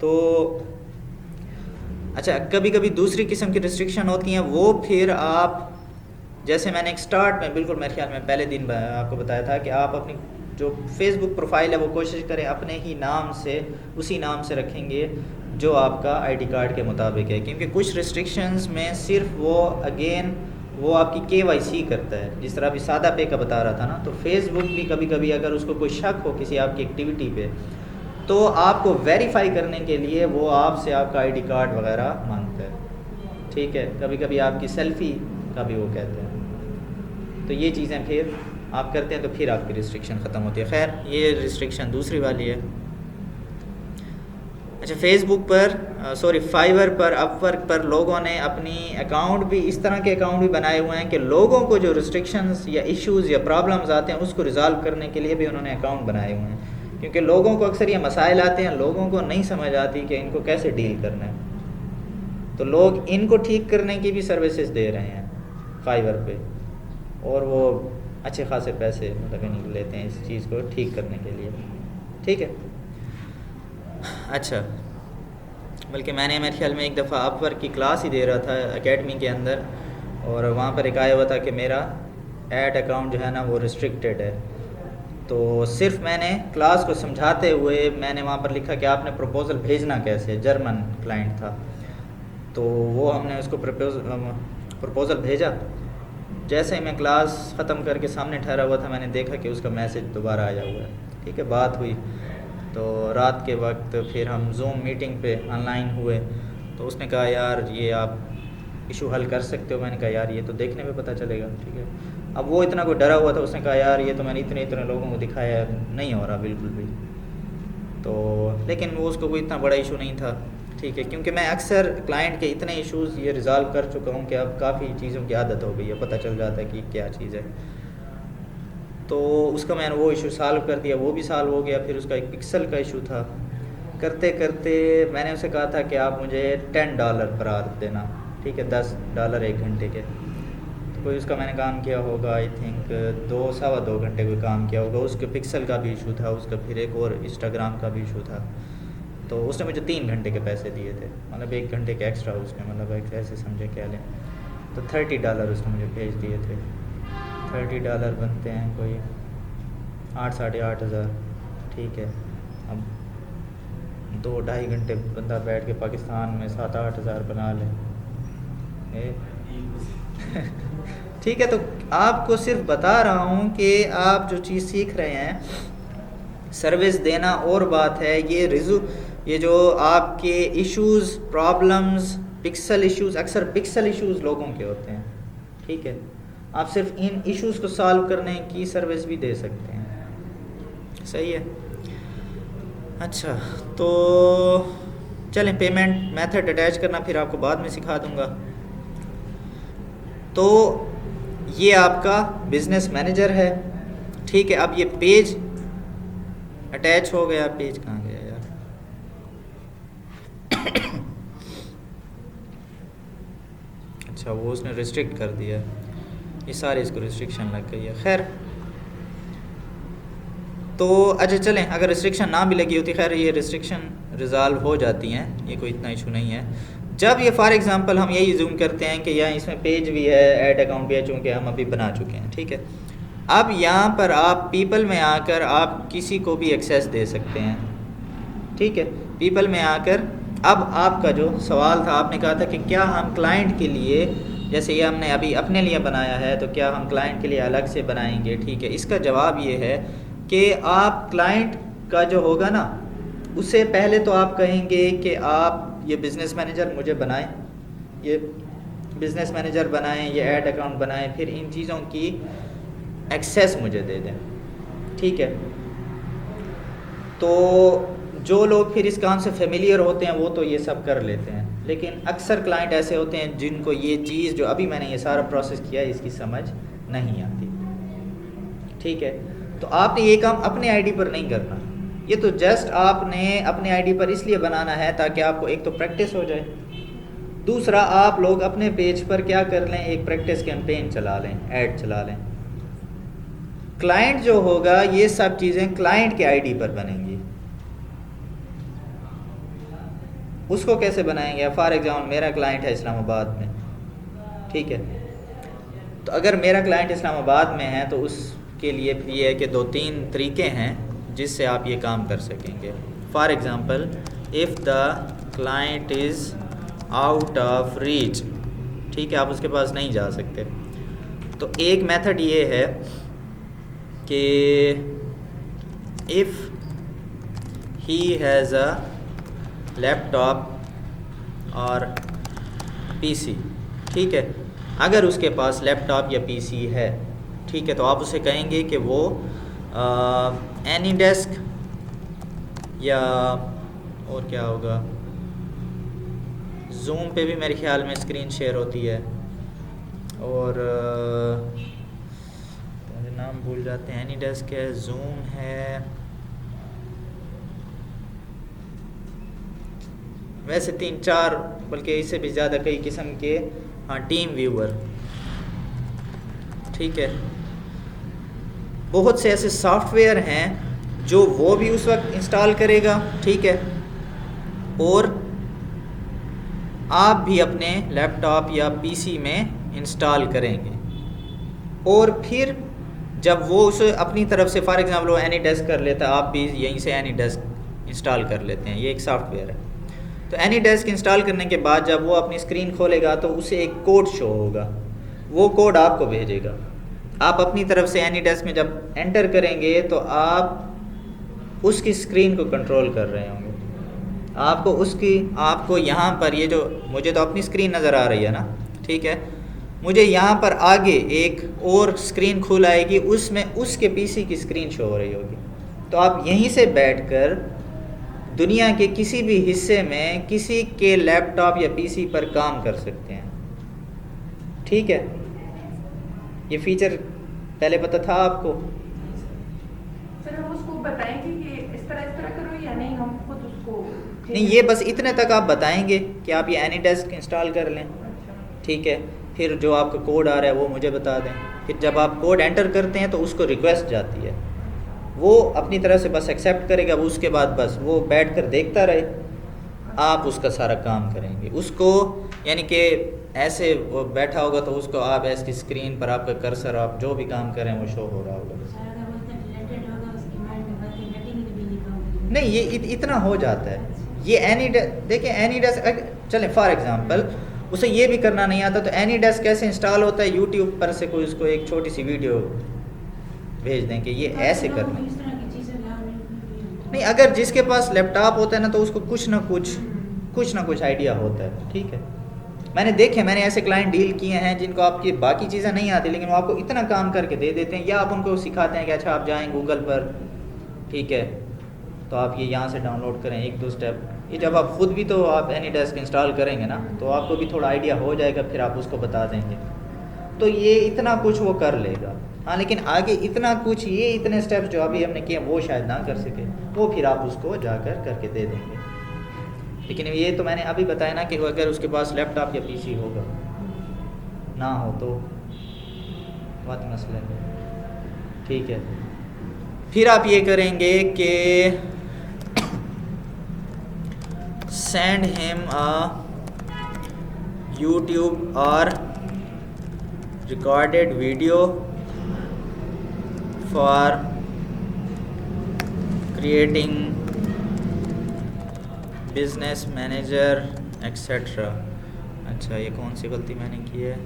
तो अच्छा, कभी कभी दूसरी किस्म की रिस्ट्रिक्शन होती हैं, वो फिर आप, जैसे मैंने एक स्टार्ट में बिल्कुल मेरे ख्याल में पहले दिन आपको बताया था कि आप अपनी जो फेसबुक प्रोफाइल है वो कोशिश करें अपने ही नाम से, उसी नाम से रखेंगे जो आपका आईडी कार्ड के मुताबिक है, क्योंकि कुछ रिस्ट्रिक्शंस में सिर्फ वो आपकी KYC करता है, जिस तरह अभी सादा पे का बता रहा था ना, तो फेसबुक भी कभी कभी अगर उसको कोई शक हो किसी आपकी एक्टिविटी पे, तो आपको वेरीफाई करने के लिए वो आपसे आपका आईडी कार्ड वगैरह मांगता है, ठीक है, कभी कभी आपकी सेल्फ़ी का भी वो कहते हैं। तो ये चीज़ें फिर आप करते हैं तो फिर आपकी रिस्ट्रिक्शन ख़त्म होती है। खैर, ये रिस्ट्रिक्शन दूसरी वाली है। अच्छा, फेसबुक पर फाइवर पर, अपवर्क पर लोगों ने अपनी अकाउंट भी, इस तरह के अकाउंट भी बनाए हुए हैं कि लोगों को जो रिस्ट्रिक्शंस या इश्यूज़ या प्रॉब्लम्स आते हैं उसको रिज़ॉल्व करने के लिए भी उन्होंने अकाउंट बनाए हुए हैं, क्योंकि लोगों को अक्सर ये मसाइल आते हैं, लोगों को नहीं समझ आती कि इनको कैसे डील करना है, तो लोग इनको ठीक करने की भी सर्विसेज दे रहे हैं फाइवर पे, और वो अच्छे खासे पैसे मतलब लेते हैं इस चीज़ को ठीक करने के लिए, ठीक है। अच्छा, बल्कि मैंने मेरे ख्याल में एक दफ़ा अपवर्क की क्लास ही दे रहा था एकेडमी के अंदर, और वहाँ पर एक आया हुआ था कि मेरा ऐड अकाउंट जो है ना वो रिस्ट्रिक्टेड है, तो सिर्फ मैंने क्लास को समझाते हुए मैंने वहाँ पर लिखा कि आपने प्रपोज़ल भेजना कैसे, जर्मन क्लाइंट था, तो वो हमने उसको प्रपोज़ल भेजा, जैसे ही मैं क्लास ख़त्म करके सामने ठहरा हुआ था, मैंने देखा कि उसका मैसेज दोबारा आया हुआ है। ठीक है, बात हुई तो रात के वक्त फिर हम जूम मीटिंग पे ऑनलाइन हुए, तो उसने कहा यार ये आप इशू हल कर सकते हो। मैंने कहा यार ये तो देखने में पता चलेगा। ठीक है, अब वो इतना कोई डरा हुआ था, उसने कहा यार ये तो मैंने इतने इतने लोगों को दिखाया है, नहीं हो रहा बिल्कुल भी। तो लेकिन वो उसको कोई इतना बड़ा इशू नहीं था। ठीक है, क्योंकि मैं अक्सर क्लाइंट के इतने इश्यूज़ ये रिज़ॉल्व कर चुका हूँ कि अब काफ़ी चीज़ों की आदत हो गई है, पता चल जाता है कि क्या चीज़ है। तो उसका मैंने वो इशू सॉल्व कर दिया, वो भी सॉल्व हो गया। फिर उसका एक पिक्सल का इशू था, करते करते मैंने उसे कहा था कि आप मुझे $10 पर आवर देना। ठीक है, $10 1 घंटे के। तो कोई उसका मैंने काम किया होगा, आई थिंक 2 घंटे कोई काम किया होगा। उसके पिक्सल का भी इशू था, उसका फिर एक और इंस्टाग्राम का भी इशू था। तो उसने मुझे 3 घंटे के पैसे दिए थे, मतलब 1 घंटे के एक्स्ट्रा उसने, मतलब एक ऐसे समझे क्या लें। तो $30 उसने मुझे भेज दिए थे। $30 बनते हैं कोई 8 साढ़े 8 हज़ार। ठीक है, अब 2-2.5 घंटे बंदा बैठ के पाकिस्तान में 7-8 हज़ार बना ले। ठीक है, तो आपको सिर्फ बता रहा हूँ कि आप जो चीज़ सीख रहे हैं, सर्विस देना और बात है, ये जो आपके इश्यूज़, प्रॉब्लम्स, पिक्सल इश्यूज़, अक्सर पिक्सल इश्यूज़ लोगों के होते हैं। ठीक है, आप सिर्फ इन इश्यूज़ को सॉल्व करने की सर्विस भी दे सकते हैं। सही है। अच्छा, तो चलें, पेमेंट मेथड अटैच करना फिर आपको बाद में सिखा दूंगा। तो ये आपका बिजनेस मैनेजर है। ठीक है, अब ये पेज अटैच हो गया। पेज कहाँ गया यार? अच्छा, वो उसने रिस्ट्रिक्ट कर दिया, ये सारे इसको रिस्ट्रिक्शन लग गई है। खैर, तो अच्छा चलें, अगर रिस्ट्रिक्शन ना भी लगी होती, खैर ये रिस्ट्रिक्शन रिज़ॉल्व हो जाती हैं, ये कोई इतना इशू नहीं है। जब ये फॉर एग्जांपल हम यही जूम करते हैं कि यहाँ इसमें पेज भी है, ऐड अकाउंट भी है, चूँकि हम अभी बना चुके हैं। ठीक है, अब यहाँ पर आप पीपल में आकर आप किसी को भी एक्सेस दे सकते हैं। ठीक है, पीपल में आकर अब आपका जो सवाल था, आपने कहा था कि क्या हम क्लाइंट के लिए, जैसे ये हमने अभी अपने लिए बनाया है, तो क्या हम क्लाइंट के लिए अलग से बनाएंगे? ठीक है, इसका जवाब ये है कि आप क्लाइंट का जो होगा ना, उससे पहले तो आप कहेंगे कि आप ये बिज़नेस मैनेजर मुझे बनाएं, ये बिज़नेस मैनेजर बनाएं, ये ऐड अकाउंट बनाएं, फिर इन चीज़ों की एक्सेस मुझे दे दें। ठीक है, तो जो लोग फिर इस काम से फेमिलियर होते हैं वो तो ये सब कर लेते हैं, लेकिन अक्सर क्लाइंट ऐसे होते हैं जिनको ये चीज़ जो अभी मैंने ये सारा प्रोसेस किया है इसकी समझ नहीं आती। ठीक है, तो आपने ये काम अपने आईडी पर नहीं करना, ये तो जस्ट आपने अपने आईडी पर इसलिए बनाना है ताकि आपको एक तो प्रैक्टिस हो जाए, दूसरा आप लोग अपने पेज पर क्या कर लें, एक प्रैक्टिस कैंपेन चला लें, ऐड चला लें। क्लाइंट जो होगा, ये सब चीज़ें क्लाइंट के आईडी पर बनेंगी। उसको कैसे बनाएंगे? फॉर एग्जाम्पल मेरा क्लाइंट है इस्लामाबाद में। ठीक है, तो अगर मेरा क्लाइंट इस्लामाबाद में है तो उसके लिए ये है कि 2-3 तरीके हैं जिससे आप ये काम कर सकेंगे। For example, if the client is out of reach, ठीक है, आप उसके पास नहीं जा सकते, तो एक मेथड ये है कि if he has a laptop और पीसी, ठीक है, अगर उसके पास लैपटॉप या पीसी है, ठीक है, तो आप उसे कहेंगे कि वो एनीडेस्क या और क्या होगा, जूम पे भी मेरे ख्याल में स्क्रीन शेयर होती है, और मुझे नाम भूल जाते हैं, एनीडेस्क है, जूम है, वैसे 3-4 बल्कि इससे भी ज़्यादा कई किस्म के, हाँ, टीम व्यूअर, ठीक है, बहुत से ऐसे सॉफ्टवेयर हैं जो वो भी उस वक्त इंस्टॉल करेगा, ठीक है, और आप भी अपने लैपटॉप या पीसी में इंस्टॉल करेंगे, और फिर जब वो उसे अपनी तरफ से फॉर एग्जांपल वो एनीडेस्क कर लेता है, आप भी यहीं से एनीडेस्क इंस्टॉल कर लेते हैं, ये एक सॉफ्टवेयर है। तो एनीडेस्क इंस्टॉल करने के बाद जब वो अपनी स्क्रीन खोलेगा तो उसे एक कोड शो होगा, वो कोड आपको भेजेगा। आप अपनी तरफ से एनीडेस्क में जब एंटर करेंगे तो आप उसकी स्क्रीन को कंट्रोल कर रहे होंगे। आपको यहाँ पर ये जो मुझे तो अपनी स्क्रीन नज़र आ रही है ना, ठीक है, मुझे यहाँ पर आगे एक और स्क्रीन खुल आएगी, उसमें उसके पीसी की स्क्रीन शो हो रही होगी। तो आप यहीं से बैठकर दुनिया के किसी भी हिस्से में किसी के लैपटॉप या पीसी पर काम कर सकते हैं, ठीक है। ये फीचर पहले पता था आपको? सर हम उसको बताएंगे कि इस तरह करो या नहीं, हम खुद उसको नहीं, ये बस इतने तक आप बताएंगे कि आप ये एनीडेस्क इंस्टॉल कर लें, अच्छा। ठीक है। फिर जो आपका कोड आ रहा है वो मुझे बता दें। फिर जब आप कोड एंटर करते हैं तो उसको रिक्वेस्ट जाती है, वो अपनी तरफ से बस एक्सेप्ट करेगा। वो उसके बाद बस वो बैठ कर देखता रहे, आप उसका सारा काम करेंगे। उसको यानी कि ऐसे वो बैठा होगा तो उसको आप ऐसी स्क्रीन पर आपका कर्सर, आप जो भी काम करें वो शो हो रहा होगा। सारा का बोलते हैं रिलेटेड होगा, उसकी माइंड में बातें बैठेंगी तो भी लिखा होगा। नहीं, ये इतना हो जाता है। ये देखिए एनीडेस्क, चलें फॉर एग्जांपल उसे ये भी करना नहीं आता तो एनीडेस्क कैसे इंस्टॉल होता है, यूट्यूब पर से कोई उसको एक छोटी सी वीडियो भेज दें कि ये ऐसे करना है। इस तरह की चीजें नहीं, अगर जिसके पास लैपटॉप होता है ना तो उसको कुछ ना कुछ आइडिया होता है, ठीक है। मैंने ऐसे क्लाइंट डील किए हैं जिनको आपकी बाकी चीज़ें नहीं आती, लेकिन वो आपको इतना काम करके दे देते हैं, या आप उनको सिखाते हैं कि अच्छा आप जाएं गूगल पर, ठीक है, तो आप ये यहाँ से डाउनलोड करें 1-2 स्टेप। ये जब आप ख़ुद भी तो आप एनीडेस्क इंस्टॉल करेंगे ना तो आपको भी थोड़ा आइडिया हो जाएगा, फिर आप उसको बता देंगे। तो ये इतना कुछ वो कर लेगा, हाँ, लेकिन आगे इतना कुछ, ये इतने स्टेप्स जो अभी हमने किए वो शायद ना कर सके, वो फिर आप उसको जाकर करके दे देंगे। लेकिन ये तो मैंने अभी बताया ना कि अगर उसके पास लैपटॉप या पीसी होगा, ना हो तो बात मसला है, ठीक है। फिर आप ये करेंगे कि सेंड हिम अ यूट्यूब और recorded video for creating business manager etcetera. अच्छा, ये कौन सी गलती मैंने की है?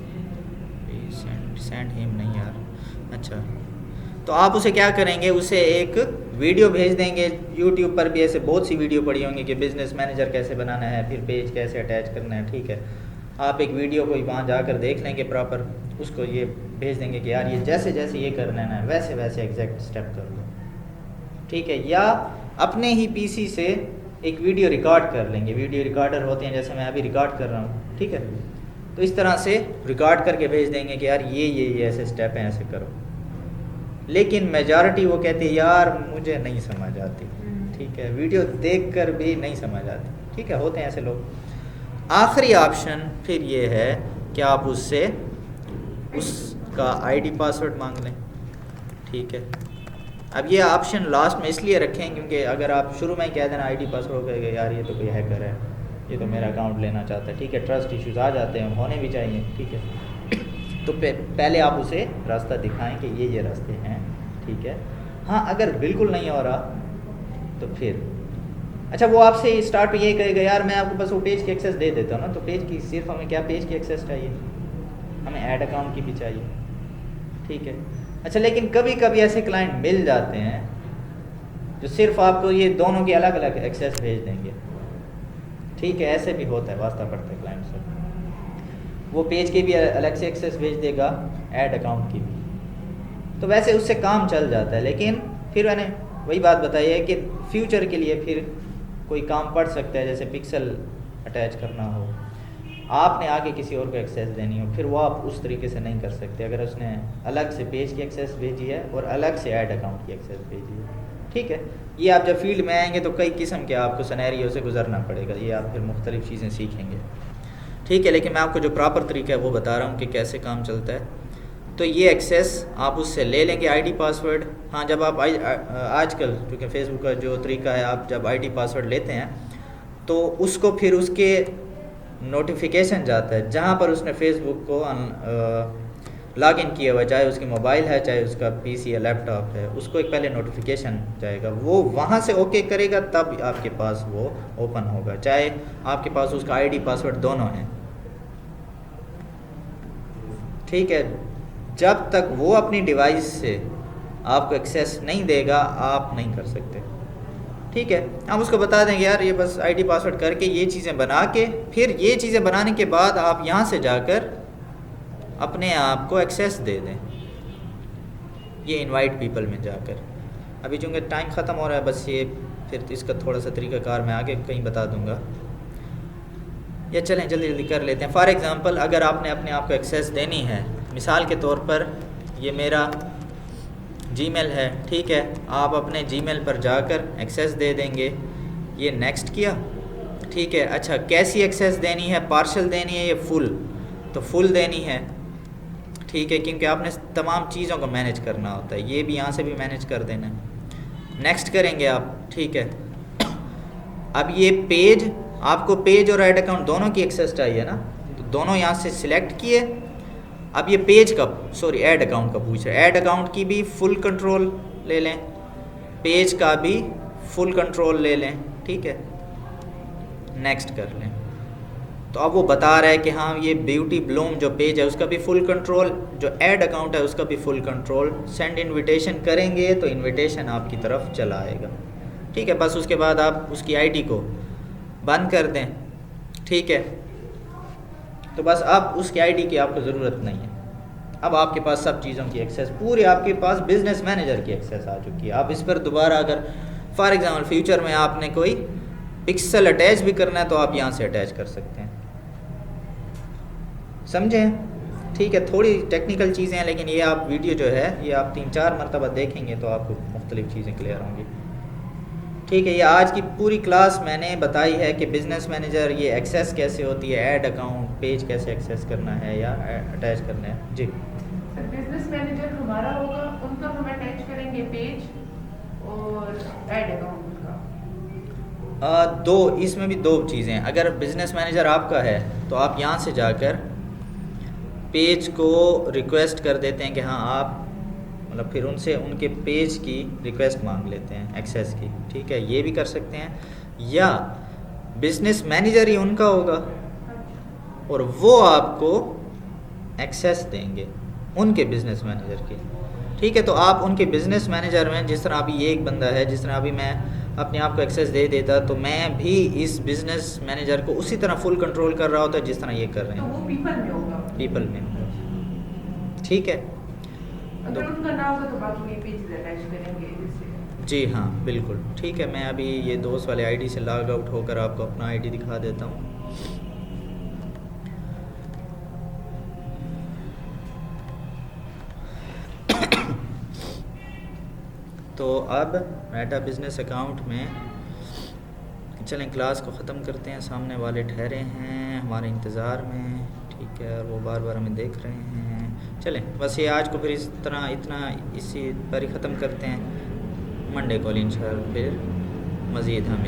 सेंड हिम नहीं यार। अच्छा, तो आप उसे क्या करेंगे, उसे एक वीडियो भेज देंगे। यूट्यूब पर भी ऐसे बहुत सी वीडियो पड़ी होंगी कि बिजनेस मैनेजर कैसे बनाना है, फिर पेज कैसे अटैच करना है, ठीक है। आप एक वीडियो को वहाँ जाकर देख लेंगे प्रॉपर, उसको ये भेज देंगे कि यार ये जैसे जैसे ये करना है ना वैसे वैसे एग्जैक्ट स्टेप कर लो, ठीक है। या अपने ही पीसी से एक वीडियो रिकॉर्ड कर लेंगे, वीडियो रिकॉर्डर होते हैं जैसे मैं अभी रिकॉर्ड कर रहा हूँ, ठीक है। तो इस तरह से रिकॉर्ड करके भेज देंगे कि यार ये ऐसे स्टेप हैं, ऐसे करो। लेकिन मेजॉरिटी वो कहते हैं यार मुझे नहीं समझ आती, ठीक है, वीडियो देखकर भी नहीं समझ आती, ठीक है, होते हैं ऐसे लोग। आखिरी ऑप्शन फिर ये है कि आप उससे उसका आईडी पासवर्ड मांग लें, ठीक है। अब ये ऑप्शन लास्ट में इसलिए रखें क्योंकि अगर आप शुरू में ही कह देना आईडी पासवर्ड कहेगा यार ये तो कोई हैकर है, ये तो मेरा अकाउंट लेना चाहता है, ठीक है, ट्रस्ट इश्यूज आ जाते हैं, होने भी चाहिए, ठीक है। तो पहले आप उसे रास्ता दिखाएं कि ये रास्ते हैं, ठीक है। हाँ, अगर बिल्कुल नहीं हो रहा तो फिर अच्छा वो आपसे स्टार्ट पे यही कहेगा यार मैं आपको बस वो पेज की एक्सेस दे देता हूँ ना, तो पेज की सिर्फ हमें क्या पेज की एक्सेस चाहिए, हमें ऐड अकाउंट की भी चाहिए, ठीक है। अच्छा, लेकिन कभी कभी ऐसे क्लाइंट मिल जाते हैं जो सिर्फ आपको ये दोनों की अलग अलग एक्सेस भेज देंगे, ठीक है, ऐसे भी होता है, वास्ता पड़ता है क्लाइंट से। वो पेज की भी अलग से एक्सेस भेज देगा, ऐड अकाउंट की भी, तो वैसे उससे काम चल जाता है। लेकिन फिर मैंने वही बात बताई है कि फ्यूचर के लिए फिर कोई काम पड़ सकता है, जैसे पिक्सल अटैच करना हो, आपने आगे किसी और को एक्सेस देनी हो, फिर वो आप उस तरीके से नहीं कर सकते अगर उसने अलग से पेज की एक्सेस भेजी है और अलग से ऐड अकाउंट की एक्सेस भेजी है, ठीक है। ये आप जब फील्ड में आएंगे तो कई किस्म के आपको सिनेरियो से गुजरना पड़ेगा, ये आप फिर मुख्तलिफ चीज़ें सीखेंगे, ठीक है। लेकिन मैं आपको जो प्रॉपर तरीका है वो बता रहा हूँ कि कैसे काम चलता है। तो ये एक्सेस आप उससे ले लेंगे, आईडी पासवर्ड। हाँ, जब आप आजकल क्योंकि फेसबुक का जो तरीका है, आप जब आईडी पासवर्ड लेते हैं तो उसको फिर उसके नोटिफिकेशन जाता है जहाँ पर उसने फेसबुक को लॉग इन किया हुआ, चाहे उसकी मोबाइल है चाहे उसका पीसी या लैपटॉप है, उसको एक पहले नोटिफिकेशन जाएगा, वो वहाँ से ओके करेगा तब आपके पास वो ओपन होगा, चाहे आपके पास उसका आईडी पासवर्ड दोनों हैं, ठीक है, जब तक वो अपनी डिवाइस से आपको एक्सेस नहीं देगा आप नहीं कर सकते। ठीक है, हम उसको बता देंगे यार ये बस आईडी पासवर्ड करके ये चीज़ें बना के, फिर ये चीज़ें बनाने के बाद आप यहाँ से जाकर अपने आप को एक्सेस दे दें, ये इनवाइट पीपल में जाकर। अभी चूँकि टाइम ख़त्म हो रहा है, बस ये फिर इसका थोड़ा सा तरीक़ाकार मैं आगे कहीं बता दूँगा, या चलें जल्दी जल्दी कर लेते हैं। फॉर एग्ज़ाम्पल अगर आपने अपने आप को एक्सेस देनी है, मिसाल के तौर पर ये मेरा जीमेल है, ठीक है, आप अपने जीमेल पर जाकर एक्सेस दे देंगे, ये नेक्स्ट किया, ठीक है। अच्छा, कैसी एक्सेस देनी है, पार्शल देनी है या फुल? तो फुल देनी है, ठीक है, क्योंकि आपने तमाम चीज़ों को मैनेज करना होता है, ये भी यहाँ से भी मैनेज कर देना है। नेक्स्ट करेंगे आप, ठीक है। अब ये पेज, आपको पेज और ऐड अकाउंट दोनों की एक्सेस चाहिए ना, तो दोनों यहाँ से सिलेक्ट किए। अब ये पेज का, सॉरी ऐड अकाउंट का पूछ रहे, ऐड अकाउंट की भी फुल कंट्रोल ले लें, पेज का भी फुल कंट्रोल ले लें, ठीक है, नेक्स्ट कर लें। तो अब वो बता रहा है कि हाँ ये ब्यूटी ब्लूम जो पेज है उसका भी फुल कंट्रोल, जो ऐड अकाउंट है उसका भी फुल कंट्रोल। सेंड इनविटेशन करेंगे तो इनविटेशन आपकी तरफ चला आएगा, ठीक है। बस उसके बाद आप उसकी आईडी को बंद कर दें, ठीक है। तो बस अब उसकी आईडी की आपको ज़रूरत नहीं है, अब आपके पास सब चीज़ों की एक्सेस पूरी, आपके पास बिजनेस मैनेजर की एक्सेस आ चुकी है। आप इस पर दोबारा अगर फॉर एग्जांपल फ्यूचर में आपने कोई पिक्सल अटैच भी करना है तो आप यहाँ से अटैच कर सकते हैं, समझें? ठीक है, थोड़ी टेक्निकल चीज़ें हैं, लेकिन ये आप वीडियो जो है ये आप 3-4 मरतबा देखेंगे तो आपको मुख्तलिफ चीज़ें क्लियर होंगी, ठीक है। ये आज की पूरी क्लास मैंने बताई है कि बिज़नेस मैनेजर ये एक्सेस कैसे होती है, ऐड अकाउंट पेज कैसे एक्सेस करना है या अटैच करना है। जी सर, बिजनेस मैनेजर हमारा होगा, उनका हम अटैच करेंगे पेज और ऐड अकाउंट का। दो, इसमें भी दो चीज़ें हैं। अगर बिज़नेस मैनेजर आपका है तो आप यहाँ से जाकर पेज को रिक्वेस्ट कर देते हैं कि हाँ आप, मतलब फिर उनसे उनके पेज की रिक्वेस्ट मांग लेते हैं एक्सेस की, ठीक है, ये भी कर सकते हैं। या बिज़नेस मैनेजर ही उनका होगा और वो आपको एक्सेस देंगे उनके बिज़नेस मैनेजर की, ठीक है। तो आप उनके बिज़नेस मैनेजर में, जिस तरह अभी ये एक बंदा है, जिस तरह अभी मैं अपने आप को एक्सेस दे देता तो मैं भी इस बिज़नेस मैनेजर को उसी तरह फुल कंट्रोल कर रहा होता जिस तरह ये कर रहे तो हैं, वो पीपल में होगा, पीपल में होगा, ठीक है। अगर उनका ना होगा तो बाकी ये पेज अटैच करेंगे जैसे। जी हाँ बिल्कुल, ठीक है। मैं अभी ये दोस्त वाले आईडी से लॉग आउट होकर आपको अपना आईडी दिखा देता हूँ। तो अब मेटा बिज़नेस अकाउंट में चलें क्लास को ख़त्म करते हैं। सामने वाले ठहरे हैं हमारे इंतज़ार में, ठीक है, और वो बार बार हमें देख रहे हैं। चलें बस ये आज को फिर इस तरह इतना इसी पर ही ख़त्म करते हैं। मंडे को इंशाअल्लाह फिर मज़ीद हम